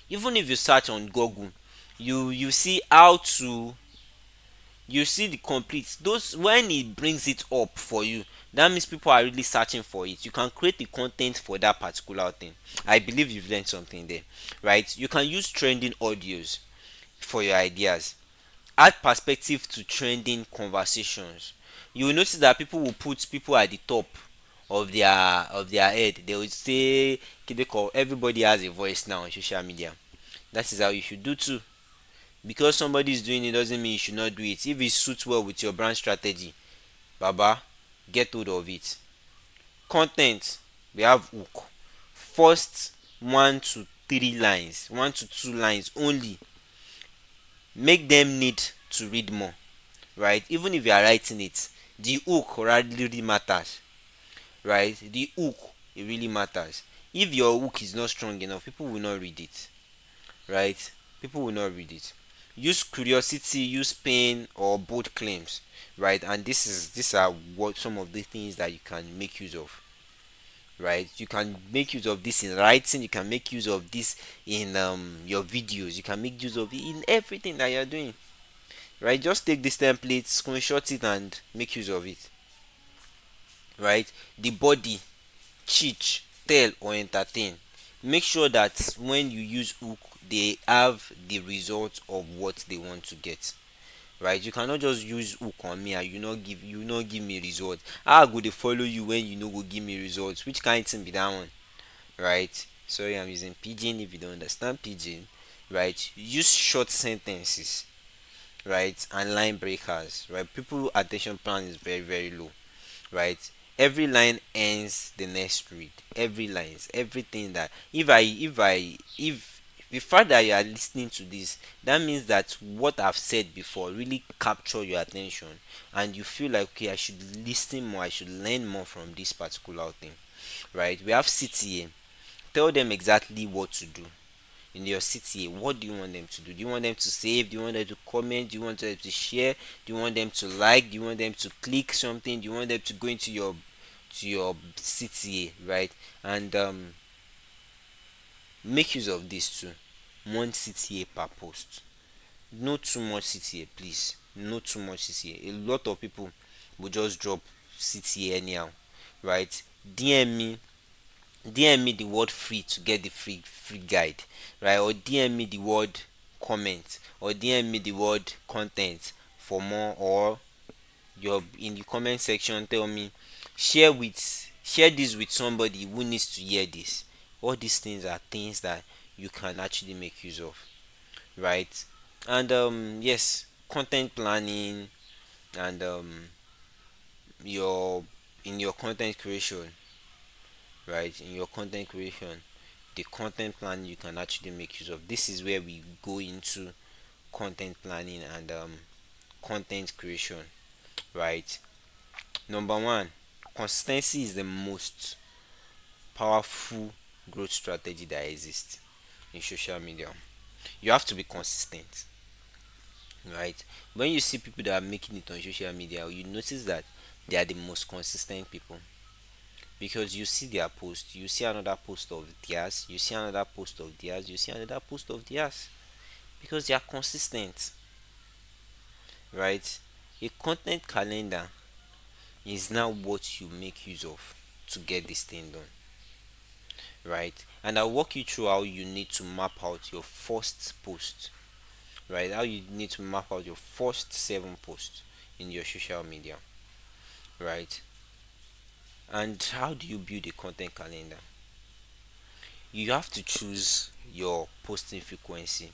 Even if you search on Google, you see how to you see the complete those when it brings it up for you. That means people are really searching for it. You can create the content for that particular thing. I believe you've learned something there, right? You can use trending audios for your ideas. Add perspective to trending conversations. You will notice that people will put people at the top of their head. They will say kideko, everybody has a voice now on social media. That is how you should do too. Because somebody is doing it doesn't mean you should not do it. If it suits well with your brand strategy, baba, get hold of it. Content, we have hook. First 1 to 3 lines, 1 to 2 lines only. Make them need to read more, right? Even if you are writing it, the hook really matters, right? The hook, it really matters. If your hook is not strong enough, people will not read it, right? People will not read it. Use curiosity, use pain, or bold claims, right? And these are what some of the things that you can make use of, right? You can make use of this in writing. You can make use of this in your videos. You can make use of it in everything that you're doing, right? Just take this template, screenshot it, and make use of it, right? The body, teach, tell, or entertain. Make sure that when you use hook, they have the result of what they want to get, right? You cannot just use hook on me and you not give me result. How I go dey follow you when you no go give me results? Which kind thing be that one, right? Sorry, I'm using pidgin. If you don't understand pidgin, right, use short sentences, right, and line breakers, right? People attention plan is very very low, right? Every line ends the next read. Every lines, everything that if the fact that you are listening to this, that means that what I've said before really capture your attention, and you feel like, okay, I should listen more, I should learn more from this particular thing, right? We have CTA. Tell them exactly what to do in your CTA. What do you want them to do? Do you want them to save? Do you want them to comment? Do you want them to share? Do you want them to like? Do you want them to click something? Do you want them to go into your CTA, right? And make use of this too. One CTA per post. No too much CTA, please. No too much CTA. A lot of people will just drop CTA anyhow, right? DM me DM me the word free to get the free guide, right? Or DM me the word comment, or DM me the word content for more, or your in the comment section tell me share this with somebody who needs to hear this. All these things are things that you can actually make use of, right? And yes, content planning, and your in your content creation, right? In your content creation, the content plan you can actually make use of. This is where we go into content planning and content creation, right? Number one, consistency is the most powerful growth strategy that exists in social media. You have to be consistent, right? When you see people that are making it on social media, you notice that they are the most consistent people, because you see their post, you see another post of theirs, you see another post of theirs, you see another post of theirs, because they are consistent, right? A content calendar is now what you make use of to get this thing done, right? And I'll walk you through how you need to map out your first post, right? How you need to map out your first 7 posts in your social media, right? And how do you build a content calendar? You have to choose your posting frequency.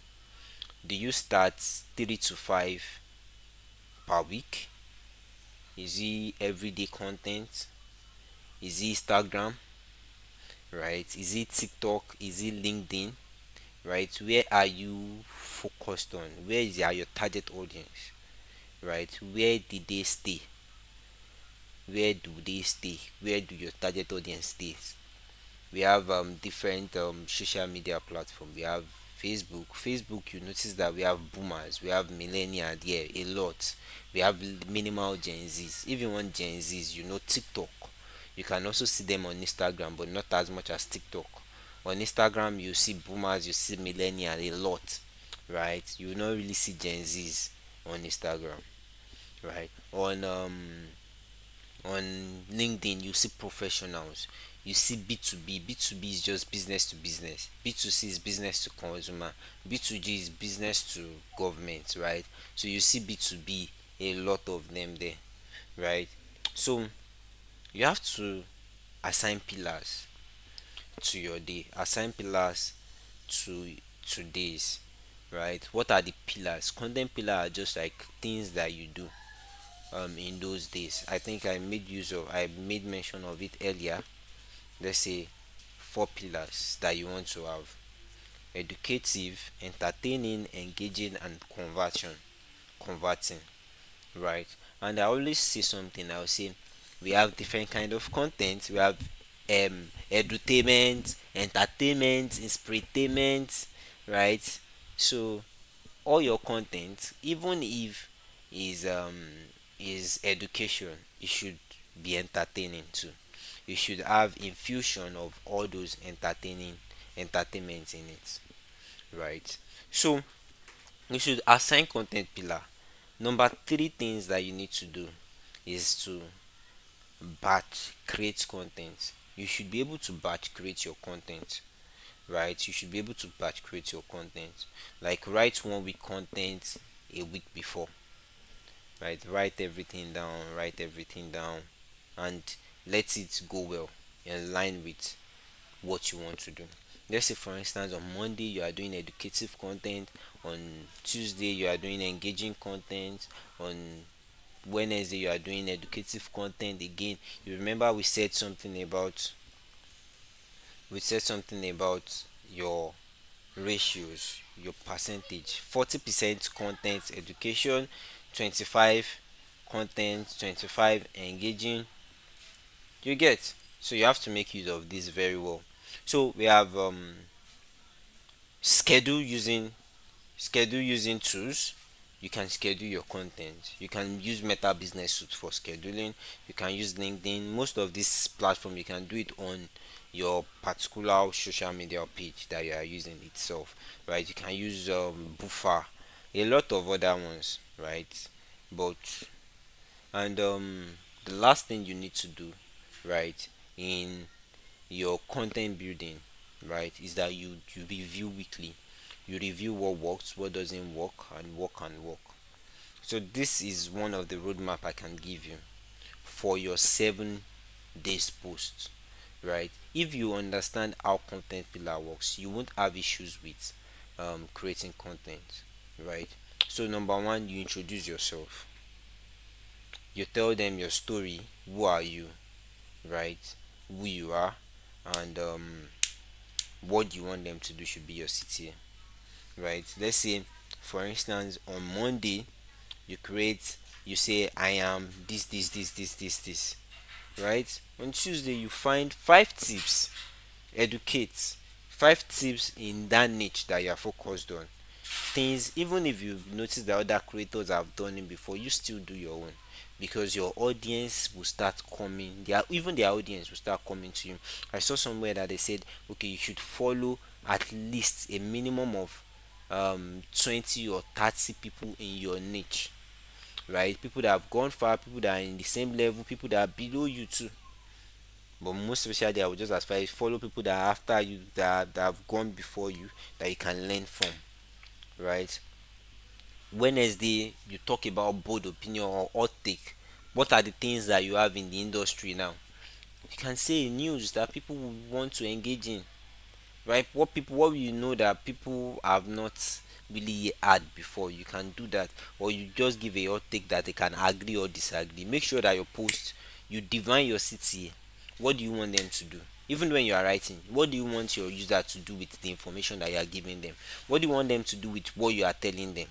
Do you start 3 to 5 per week? Is it everyday content? Is it Instagram? Right? Is it TikTok? Is it LinkedIn? Right? Where are you focused on? Where is your target audience? Right? Where did they stay? Where do they stay? Where do your target audience stay? We have different social media platform. We have Facebook. You notice that we have boomers, we have millennials there a lot. We have minimal Gen Z's, even one Gen Z's. TikTok, you can also see them on Instagram, but not as much as TikTok. On Instagram you see boomers, you see millennial a lot, right? You will not really see Gen Z's on Instagram, right? On LinkedIn you see professionals, you see B2B. B2B is just business to business, B2C is business to consumer, B2G is business to government, right? So you see B2B, a lot of them there, right? So you have to assign pillars to your day, assign pillars to days, right? What are the pillars? Content pillar are just like things that you do in those days. I think I made mention of it earlier. Let's say 4 pillars that you want to have: educative, entertaining, engaging, and converting, right? And I always say something. I'll say we have different kind of content. We have edutainment, entertainment, inspiratainment, right? So all your content, even if is education, it should be entertaining too. You should have infusion of all those entertainment in it, right? So you should assign content pillar. Number 3 things that you need to do is to batch create content. You should be able to batch create your content, right? You should be able to batch create your content, like write 1 week content a week before, right? Write everything down, and let it go well in line with what you want to do. Let's say for instance on Monday you are doing educative content, on Tuesday you are doing engaging content, on Wednesday you are doing educative content again. You remember we said something about your ratios, your percentage: 40% content education, 25 content, 25 engaging. You get? So you have to make use of this very well. So we have schedule using tools. You can schedule your content. You can use Meta Business Suite for scheduling. You can use LinkedIn. Most of this platform you can do it on your particular social media page that you are using itself, right? You can use Buffer, a lot of other ones, right? But and the last thing you need to do, right, in your content building, right, is that you review weekly. You review what works, what doesn't work, and what can work. So this is one of the roadmap I can give you for your 7 days post, right? If you understand how content pillar works, you won't have issues with creating content, right? So number one, you introduce yourself. You tell them your story. Who are you, right? Who you are, and what you want them to do should be your CTA, right? Let's say, for instance, on Monday you create, you say I am this, right? On Tuesday you find 5 tips, educate 5 tips in that niche that you are focused on. Things, even if you notice that other creators have done it before, you still do your own, because your audience will start coming, even their audience will start coming to you. I saw somewhere that they said, okay, you should follow at least a minimum of 20 or 30 people in your niche, right? People that have gone far, people that are in the same level, people that are below you too. But most especially, I would just advise follow people that are after you, that have gone before you, that you can learn from, right? Wednesday, you talk about bold opinion or hot take. What are the things that you have in the industry now? You can say news that people will want to engage in, right? What you know that people have not really had before, you can do that. Or you just give a hot take that they can agree or disagree. Make sure that your post, you define your city. What do you want them to do? Even when you are writing, what do you want your user to do with the information that you are giving them? What do you want them to do with what you are telling them,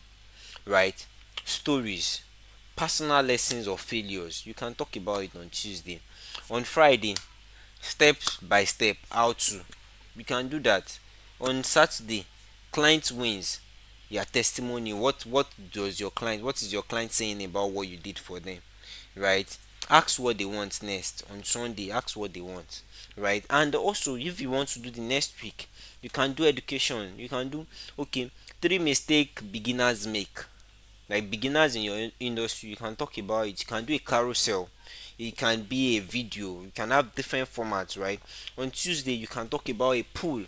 right? Stories, personal lessons or failures, you can talk about it on Tuesday. On Friday, steps by step how to, you can do that. On Saturday, client wins, your testimony. What does your client, what is your client saying about what you did for them, right? Ask what they want next. On Sunday, ask what they want, right? And also, if you want to do the next week, you can do education. You can do, okay, 3 mistake beginners make, like beginners in your industry. You can talk about it. You can do a carousel, it can be a video, you can have different formats, right? On Tuesday, you can talk about a pool,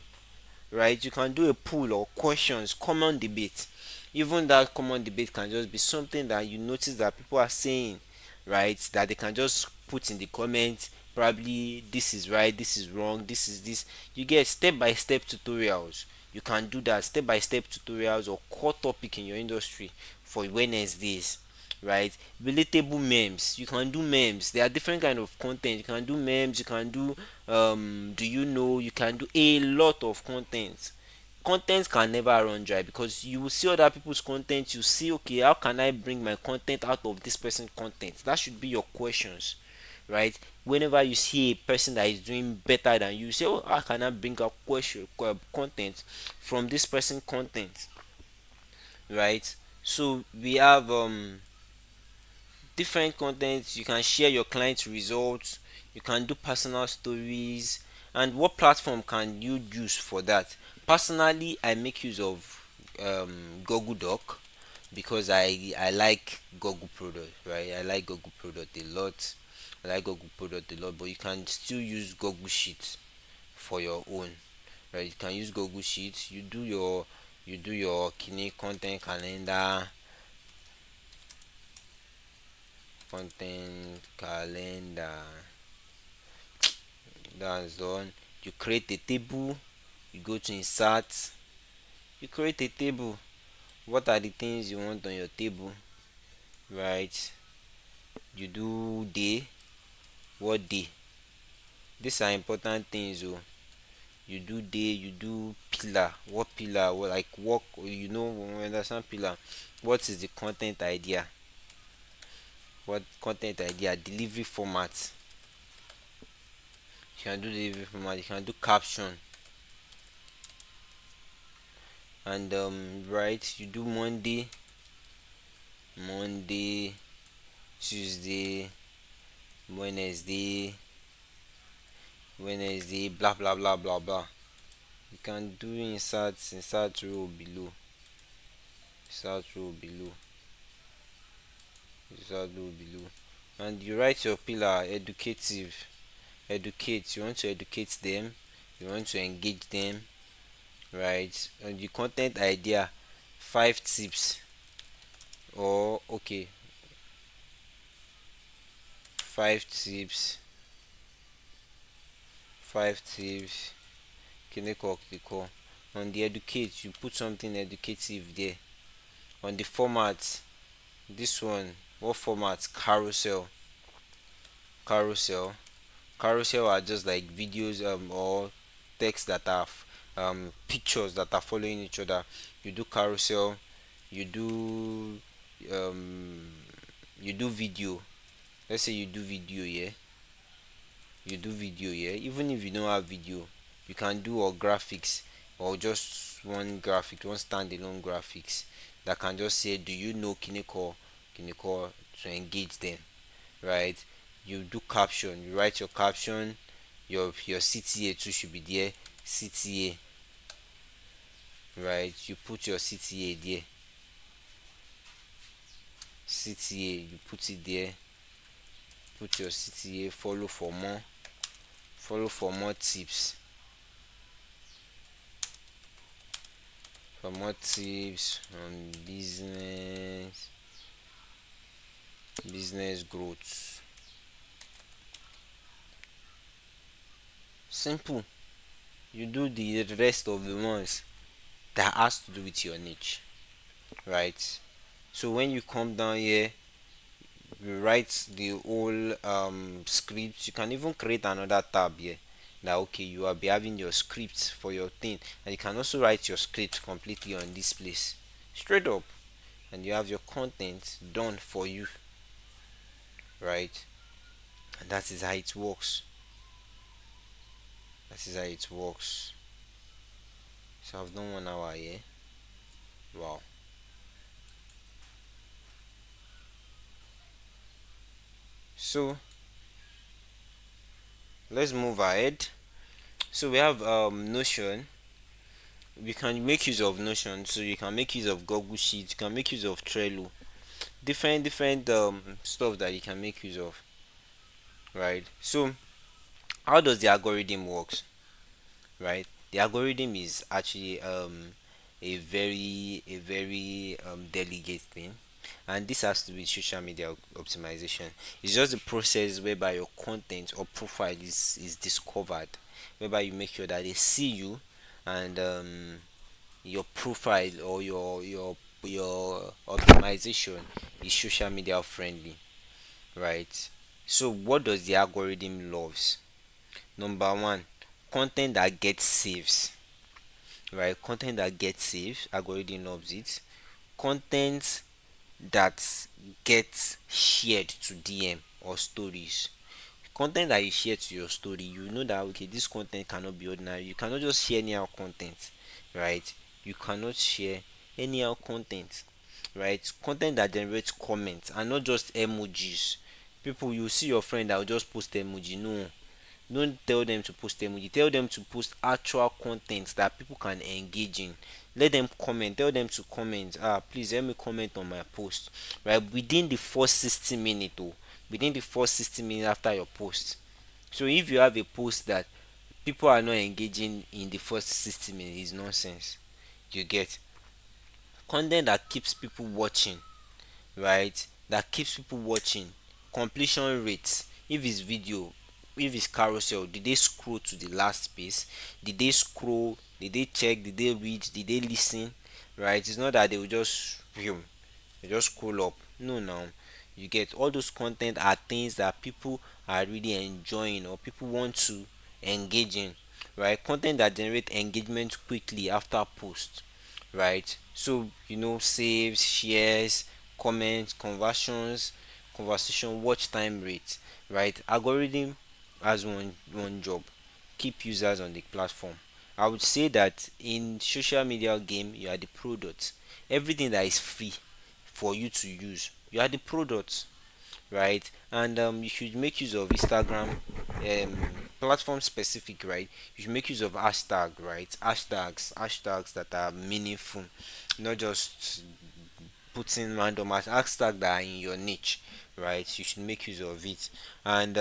right? You can do a pool or questions, common debate. Even that common debate can just be something that you notice that people are saying, right, that they can just put in the comments. Probably this is right, this is wrong, this is this. You get step by step tutorials. You can do that, step by step tutorials or core topic in your industry for Wednesdays, right? Relatable memes, you can do memes. There are different kind of content. You can do memes, you can do you know, you can do a lot of content. Content can never run dry, because you will see other people's content. You see, okay, how can I bring my content out of this person's content? That should be your questions, right? Whenever you see a person that is doing better than you, say, oh, how can I bring out content from this person content, right? So we have different contents. You can share your client results, you can do personal stories. And what platform can you use for that? Personally, I make use of Google Doc, because I like Google product, right? I like Google product a lot. I like Google product a lot, but you can still use Google Sheets for your own, right? You can use Google Sheets. You do your kidney content calendar, content calendar. That's done. You create a table. You go to insert. You create a table. What are the things you want on your table, right? You do day. What day? These are important things. Oh, you do day. You do pillar. What pillar? What, like work? We understand pillar. What is the content idea? What content idea? Delivery format. You can do delivery format. You can do caption. And right, you do Monday, Tuesday, Wednesday, blah blah blah blah blah. You can do insert row below, insert row below, insert row below, and you write your pillar educative. educate. You want to educate them, you want to engage them, right? And the content idea, 5 tips, or okay, 5 tips, 5 tips, kineko. On the educate, you put something educative there. On the format, this one, what format? Carousel. Carousel are just like videos, or text that are pictures that are following each other. You do carousel, you do um you do video. Let's say you do video, yeah. You do video, yeah. Even if you don't have video, you can do or graphics, or just one graphic, one standalone graphics that can just say, do you know Kineko, to engage them, right? You do caption, you write your caption, your CTA too should be there. CTA, right? You put your CTA there. CTA, you put it there. Put your CTA. Follow for more. Follow for more tips. For more tips on business growth. Simple. You do the rest of the ones that has to do with your niche, right? So when you come down here, you write the whole script. You can even create another tab here, that okay, you will be having your script for your thing, and you can also write your script completely on this place, straight up, and you have your content done for you, right? And that is how it works. That is how it works. So I've done 1 hour here. Wow. So let's move ahead. So we have Notion. We can make use of Notion, so you can make use of Google Sheets, you can make use of Trello, different stuff that you can make use of, right? So how does the algorithm works, right? The algorithm is actually a very delicate thing, and this has to do with social media optimization. It's just the process whereby your content or profile is discovered, whereby you make sure that they see you, and your profile or your optimization is social media friendly, right? So what does the algorithm loves? Number one, content that gets saves, right? Content that gets saved, algorithm loves it. Content that gets shared to DM or stories. Content that you share to your story, you know that okay, this content cannot be ordinary. You cannot just share anyhow content, right? You cannot share anyhow content, right? Content that generates comments and not just emojis. People, you see your friend that will just post emoji. No, don't tell them to post emoji. Tell them to post actual content that people can engage in. Let them comment. Tell them to comment. Please help me comment on my post, right? Within the first 60 minutes, oh, within the first 60 minutes after your post. So if you have a post that people are not engaging in the first 60 minutes, is nonsense. You get content that keeps people watching, right? That keeps people watching. Completion rates. If it's video, if it's carousel, did they scroll to the last page? Did they scroll? Did they check? Did they read? Did they listen? Right? It's not that they will just they just scroll up. No, now you get all those content are things that people are really enjoying or people want to engage in, right? Content that generate engagement quickly after post, right? So saves, shares, comments, conversions, conversation, watch time rate, right? Algorithm has one job: keep users on the platform. I would say that in social media game, you are the product. Everything that is free for you to use, you are the product, right? And you should make use of Instagram, platform specific, right? You should make use of right? Hashtags that are meaningful, not just putting random hashtag that are in your niche, right? You should make use of it. And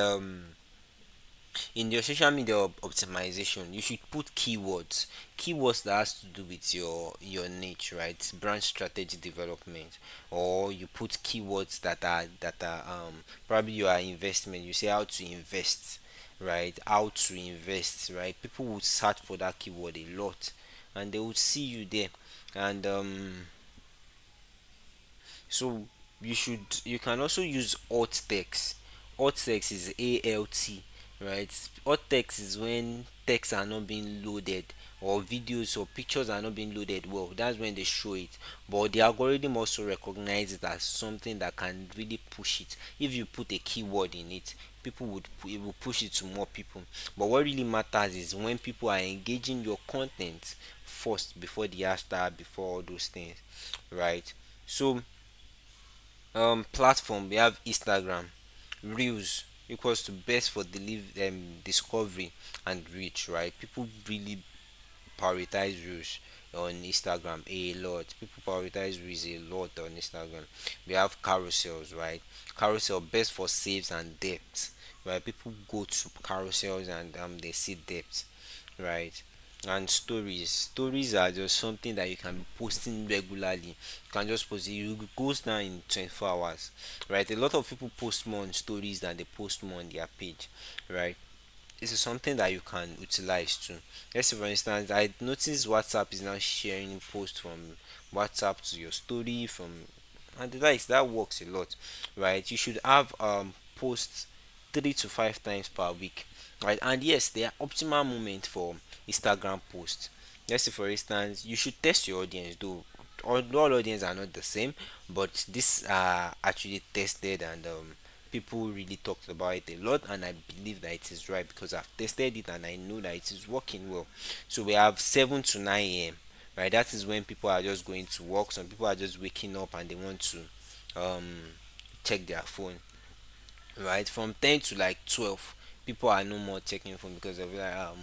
In your social media optimization, you should put keywords that has to do with your niche, right? Brand strategy development. Or you put keywords that are probably your investment. You say how to invest, right? How to invest, right? People would search for that keyword a lot, and they would see you there. And so you can also use alt text. Alt text is alt, right? Alt text is when text are not being loaded, or videos or pictures are not being loaded well. That's when they show it. But the algorithm also recognize it as something that can really push it. If you put a keyword in it, it will push it to more people. But what really matters is when people are engaging your content first, before the hashtag, before all those things, right? So platform, we have Instagram. Reels equals to best for discovery and reach, right? People really prioritize reels on Instagram a lot. People prioritize reels a lot on Instagram. We have carousels, right? Carousel best for saves and depth, right? People go to carousels and they see depth, right? And stories are just something that you can be posting regularly. You can just post it, it goes down in 24 hours, right? A lot of people post more on stories than they post more on their page, right? This is something that you can utilize too. Let's say for instance, I noticed WhatsApp is now sharing posts from WhatsApp to your story, from and the likes. That works a lot, right? You should have posts 3 to 5 times per week, right? And yes, they are optimal moment for Instagram posts. Let's say for instance, you should test your audience, though all audience are not the same, but these are actually tested, and people really talked about it a lot, and I believe that it is right because I've tested it and I know that it is working well. So we have 7 to 9 a.m., right? That is when people are just going to work. Some people are just waking up and they want to um check their phone, right? From 10 to like 12, people are no more checking phone because they're like, ah,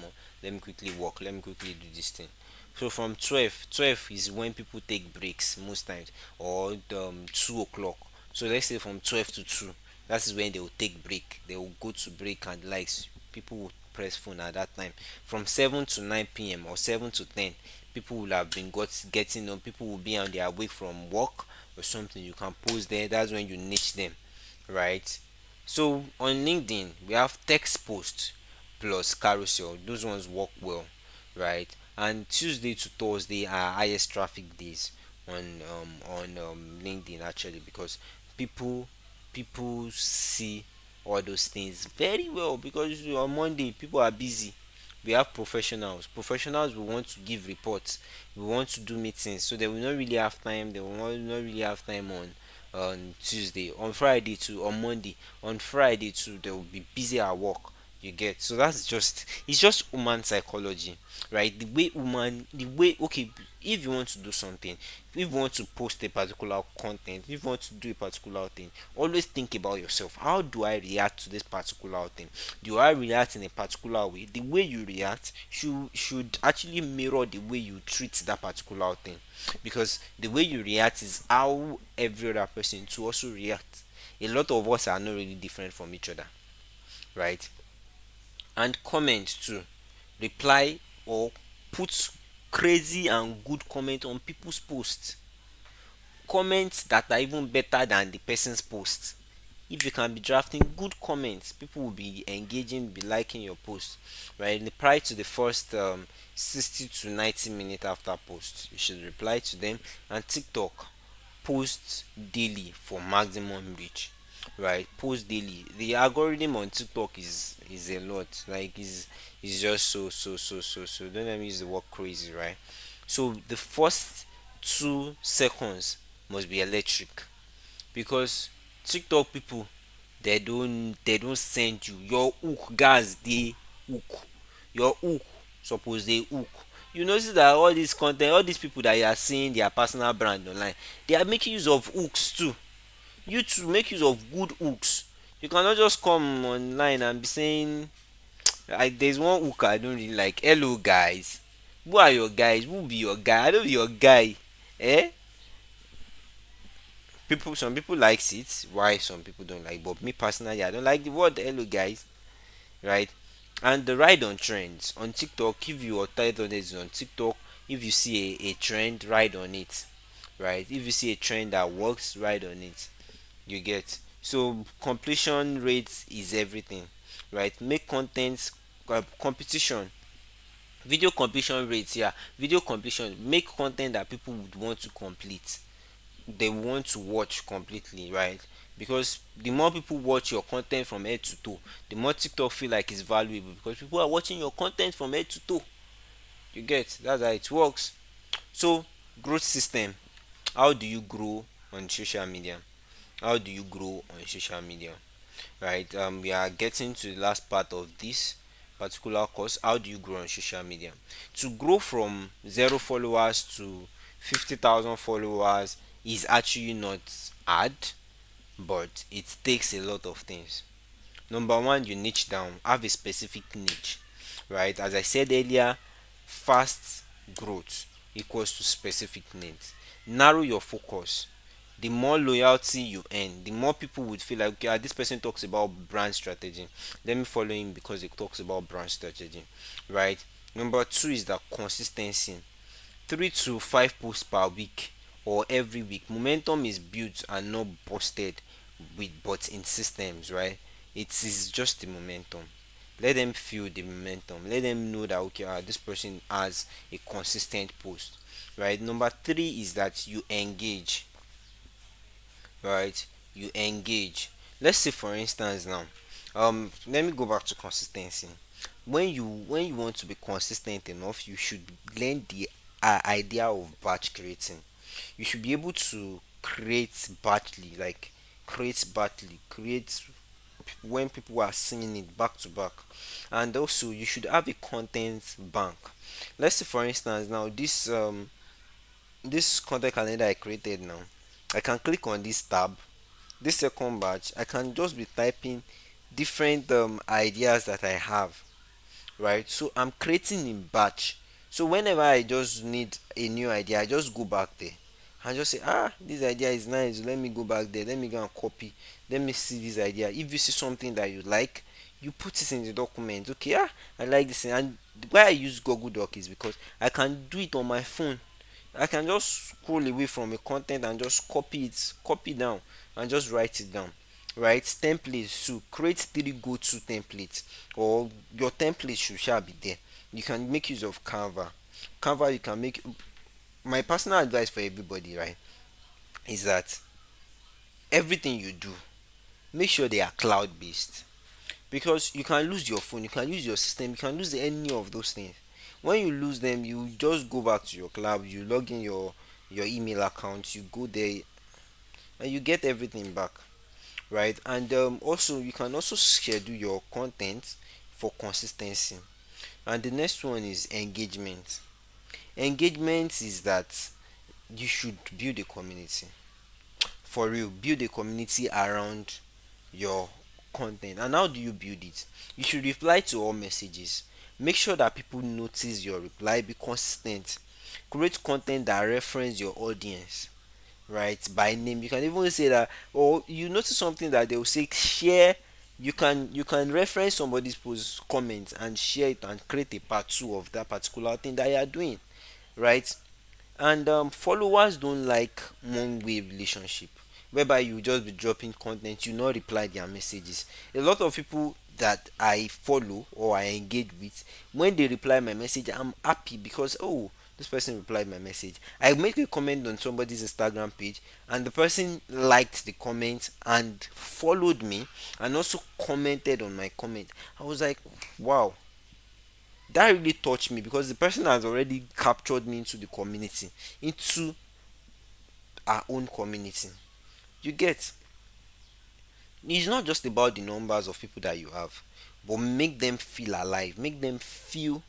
let me quickly walk, let me quickly do this thing. So from 12 is when people take breaks most times, or 2 o'clock. So let's say from 12 to 2, that is when they will take break, they will go to break and likes. People will press phone at that time. From 7 to 9 p.m. or 7 to 10, people will have been getting on, people will be on their way from work or something. You can post there, that's when you niche them, right? So on LinkedIn, we have text post plus carousel. Those ones work well, right? And Tuesday to Thursday are highest traffic days on LinkedIn actually, because people people see all those things very well, because on Monday people are busy. We have professionals will want to give reports, we want to do meetings, so they will not really have time, they will not really have time on Tuesday, on Friday too, on Monday, on Friday too, they will be busy at work. You get? So that's just, it's just human psychology, right? The way, okay, if you want to do something, if you want to post a particular content, if you want to do a particular thing, always think about yourself. How do I react to this particular thing? Do I react in a particular way? The way you react should actually mirror the way you treat that particular thing, because the way you react is how every other person to also react. A lot of us are not really different from each other, right? And comment too. Reply or put crazy and good comment on people's posts. Comments that are even better than the person's post. If you can be drafting good comments, people will be engaging, be liking your post, right? Prior to the first 60 to 90 minutes after post, you should reply to them. And TikTok, post daily for maximum reach, right? Post daily. The algorithm on TikTok is a lot, like is just so don't let me use the word crazy, right? So the first 2 seconds must be electric, because TikTok people, they don't send you your hook, guys, they hook your hook, suppose they hook. You notice that all this content, all these people that you are seeing their personal brand online, they are making use of hooks too. You too, make use of good hooks. You cannot just come online and be saying, like, there's one hook I don't really like. Hello guys, who are your guys? Who be your guy? I don't be your guy. Eh? People, some people likes it, why some people don't like, but me personally, I don't like the word hello guys, right? And the ride on trends on TikTok. If your title is on TikTok, if you see a trend, ride on it, right? If you see a trend that works, ride on it. You get. So completion rates is everything, right? Make content competition. Video completion rates, yeah. Video completion, make content that people would want to complete, they want to watch completely, right? Because the more people watch your content from head to toe, the more TikTok feel like it's valuable, because people are watching your content from head to toe. You get. That's how it works. So growth system. How do you grow on social media? How do you grow on social media? Right. We are getting to the last part of this particular course. How do you grow on social media? To grow from 0 followers to 50,000 followers is actually not hard, but it takes a lot of things. Number one, you niche down, have a specific niche, right? As I said earlier, fast growth equals to specific needs. Narrow your focus. The more loyalty you earn, the more people would feel like, okay, this person talks about brand strategy, let me follow him because he talks about brand strategy, right? Number two is the consistency. 3 to 5 posts per week or every week. Momentum is built and not busted with but in systems, right? It is just the momentum. Let them feel the momentum. Let them know that, okay, this person has a consistent post, right? Number three is that you engage, right? You engage. Let's say for instance now, let me go back to consistency. When you want to be consistent enough, you should learn the idea of batch creating. You should be able to create batchly, like create when people are seeing it back to back. And also you should have a content bank. Let's say for instance now, this content calendar I created now, I can click on this tab, this second batch, I can just be typing different ideas that I have, right? So I'm creating in batch. So whenever I just need a new idea, I just go back there and just say, this idea is nice. Let me go back there. Let me go and copy. Let me see this idea. If you see something that you like, you put it in the document. Okay, I like this. And why I use Google Doc is because I can do it on my phone. I can just scroll away from a content and just copy down, and just write it down. Right? Templates to create 3 go-to templates, or your template should shall be there. You can make use of Canva. Canva, you can make. My personal advice for everybody, right, is that everything you do, make sure they are cloud based, because you can lose your phone, you can lose your system, you can lose any of those things. When you lose them, you just go back to your cloud, you log in your email account, you go there, and you get everything back, right? And also you can also schedule your content for consistency. And the next one is engagement. Engagement is that you should build a community. For real, build a community around your content. And how do you build it? You should reply to all messages. Make sure that people notice your reply. Be consistent. Create content that reference your audience, right, by name. You can even say that, or you notice something that they will say share. You can reference somebody's post comment and share it and create a part two of that particular thing that you are doing, right? And followers don't like one way relationship, whereby you just be dropping content, you not reply their messages. A lot of people that I follow or I engage with, when they reply my message, I'm happy because, oh, this person replied my message. I make a comment on somebody's Instagram page, and the person liked the comment and followed me and also commented on my comment. I was like, wow, that really touched me, because the person has already captured me into the community, into our own community. You get. It's not just about the numbers of people that you have, but make them feel alive, make them feel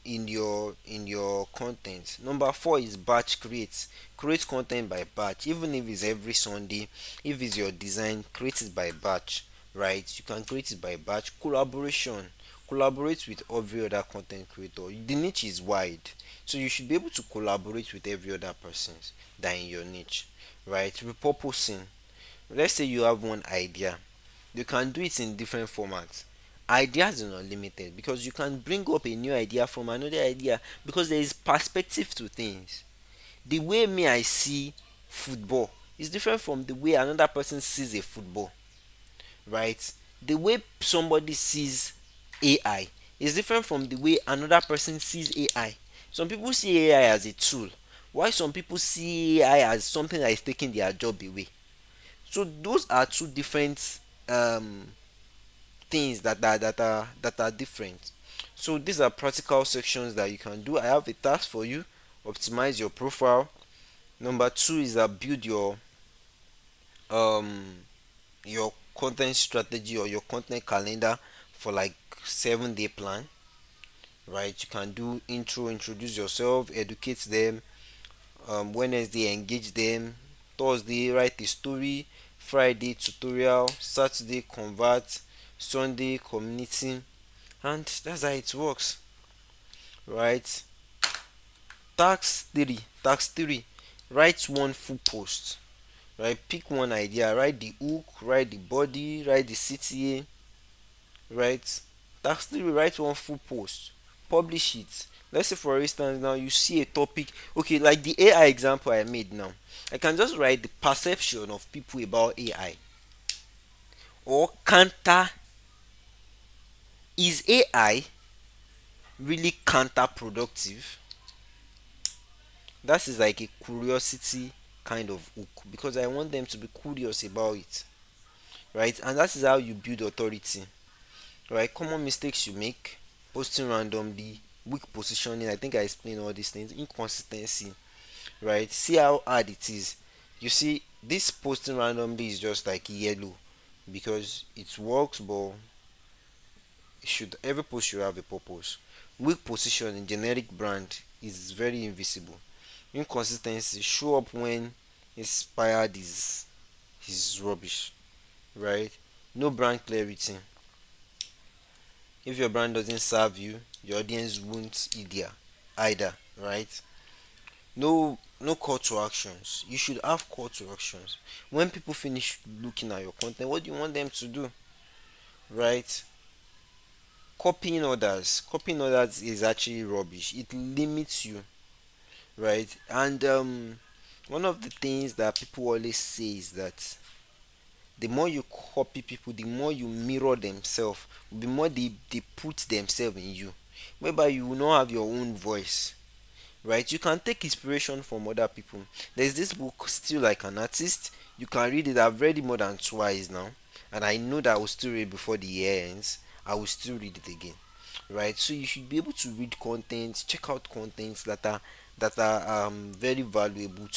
in your content. Number four is batch create content by batch, even if it's every Sunday. If it's your design, create it by batch, right? You can create it by batch. Collaboration, collaborate with every other content creator. The niche is wide, so you should be able to collaborate with every other person that in your niche, right? Repurposing. Let's say you have one idea, you can do it in different formats Ideas are not limited because you can bring up a new idea from another idea because there is perspective to things. The way me I see football is different from the way another person sees a football, right? The way somebody sees AI is different from the way another person sees AI. Some people see AI as a tool, while some people see AI as something that is taking their job away. So those are two different um, things that are different. So these are practical sections that you can do. I have a task for you: optimize your profile. Number two is that build um your content strategy or your content calendar for like 7-day plan, right? You can do intro, introduce yourself, educate them. Wednesday, engage them. Thursday, write a story. Friday, tutorial. Saturday, convert. Sunday, community. And that's how it works, right? Task 3. Write one full post, right? Pick one idea, write the hook, write the body, write the CTA, right? Task 3, write one full post, publish it. Let's say for instance now you see a topic, okay, like the AI example I made now. I can just write the perception of people about AI, or counter, is AI really counterproductive? That is like a curiosity kind of hook because I want them to be curious about it, right? And that is how you build authority, right? Common mistakes you make: posting randomly, weak positioning. I think I explained all these things. Inconsistency, right? See how hard it is. You see, this posting randomly is just like yellow because it works, but every post should have a purpose. Weak positioning, generic brand, is very invisible. Inconsistency, show up when inspired, is rubbish, right? No brand clarity. If your brand doesn't serve you, your audience won't either, right? No call to actions. You should have call to actions. When people finish looking at your content, what do you want them to do, right? Copying others is actually rubbish. It limits you, right? And one of the things that people always say is that the more you copy people, the more you mirror themselves, the more they put themselves in you, whereby you will not have your own voice, right? You can take inspiration from other people. There's this book, Still Like an Artist. You can read it. I've read it more than twice now, and I know that I will still read before the year ends. I will still read it again, right? So you should be able to read content, check out contents that are very valuable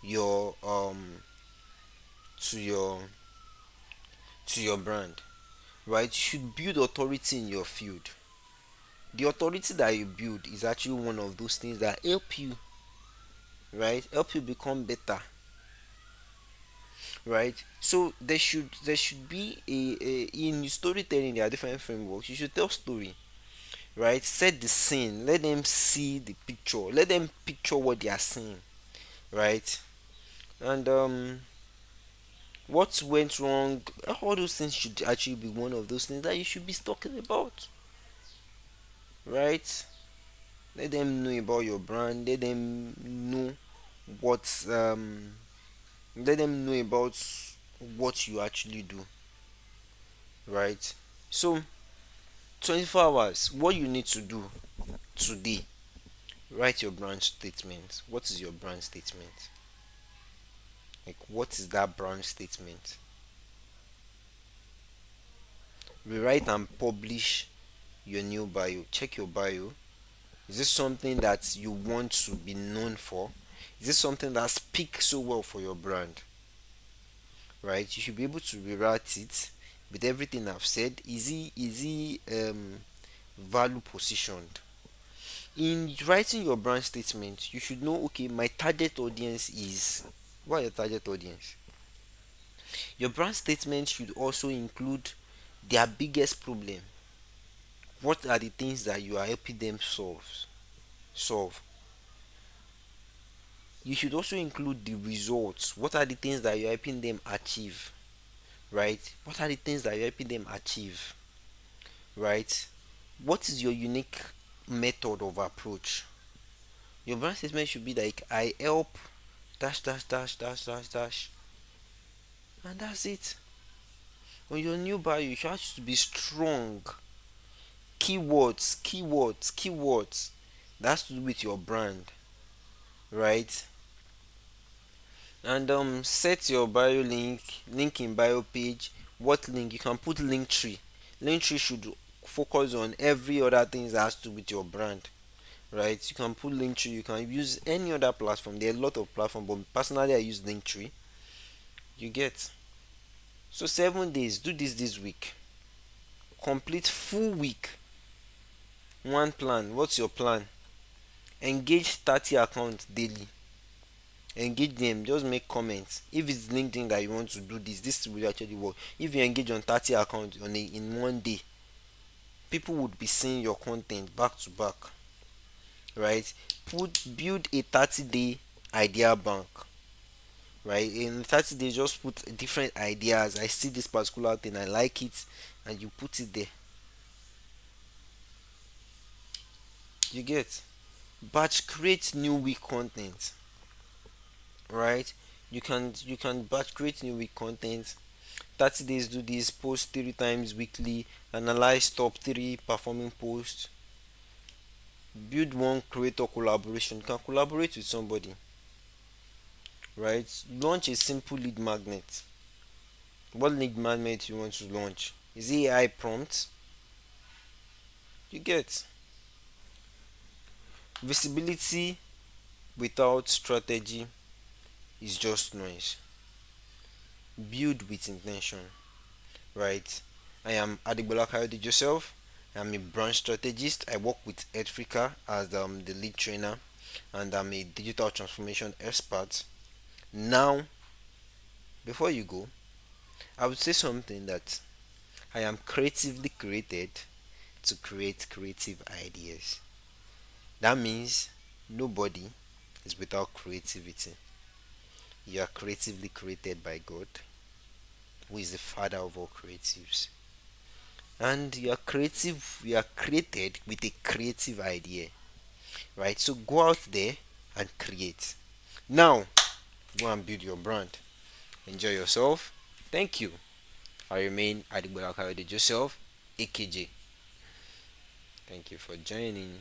your um to your to your brand, right? You should build authority in your field. The authority that you build is actually one of those things that help you, right? Help you become better, right? So there should be in storytelling there are different frameworks. You should tell story, right? Set the scene. Let them see the picture. Let them picture what they are seeing, right? And what went wrong? All those things should actually be one of those things that you should be talking about, right? Let them know about your brand. Know what um let them know about what you actually do, right? So 24 hours, what you need to do today: write your brand statement. What is your brand statement? Like, what is that brand statement? Rewrite and publish your new bio. Check your bio. Is this something that you want to be known for? Is this something that speaks so well for your brand, right? You should be able to rewrite it with everything I've said. Is he value positioned? In writing your brand statement, you should know, okay, my target audience is, what are your target audience? Your brand statement should also include their biggest problem. What are the things that you are helping them solve? You should also include the results. What are the things that you're helping them achieve, right? What are the things that you're helping them achieve? right? What is your unique method of approach? Your brand statement should be like, I help dash dash dash dash dash dash, and that's it. On your new bio, you should have to be strong. Keywords, keywords, keywords. That's to do with your brand, right? And set your bio link in bio page. What link? You can put link tree. Link tree should focus on every other thing that has to do with your brand, right? You can put link tree. You can use any other platform. There are a lot of platforms, but personally I use link tree. You get. So 7 days. Do this week. Complete full week. One plan. What's your plan? Engage 30 accounts daily. Engage them, just make comments. If it's LinkedIn that you want to do this will actually work. If you engage on 30 accounts in one day, people would be seeing your content back to back, right? Build a 30-day idea bank, right? In 30 days, just put different ideas. I see this particular thing, I like it, and you put it there. You get. Batch create new week content, right? You can batch create new week content. 30 days, do this, post 3 times weekly, analyze top 3 performing posts, build one creator collaboration. You can collaborate with somebody, right? Launch a simple lead magnet. What lead magnet you want to launch? Is it AI prompt? You get. Visibility without strategy is just noise. Build with intention, right? I am Adegbola Kayode Joseph. I'm a brand strategist. I work with Edfrica as the lead trainer, and I'm a digital transformation expert. Now, before you go, I would say something that I am creatively created to create creative ideas. That means nobody is without creativity. You are creatively created by God, who is the father of all creatives. And you are created with a creative idea, right? So go out there and create. Now, go and build your brand. Enjoy yourself. Thank you. I remain Adegbola Kayode Joseph, AKJ. Thank you for joining.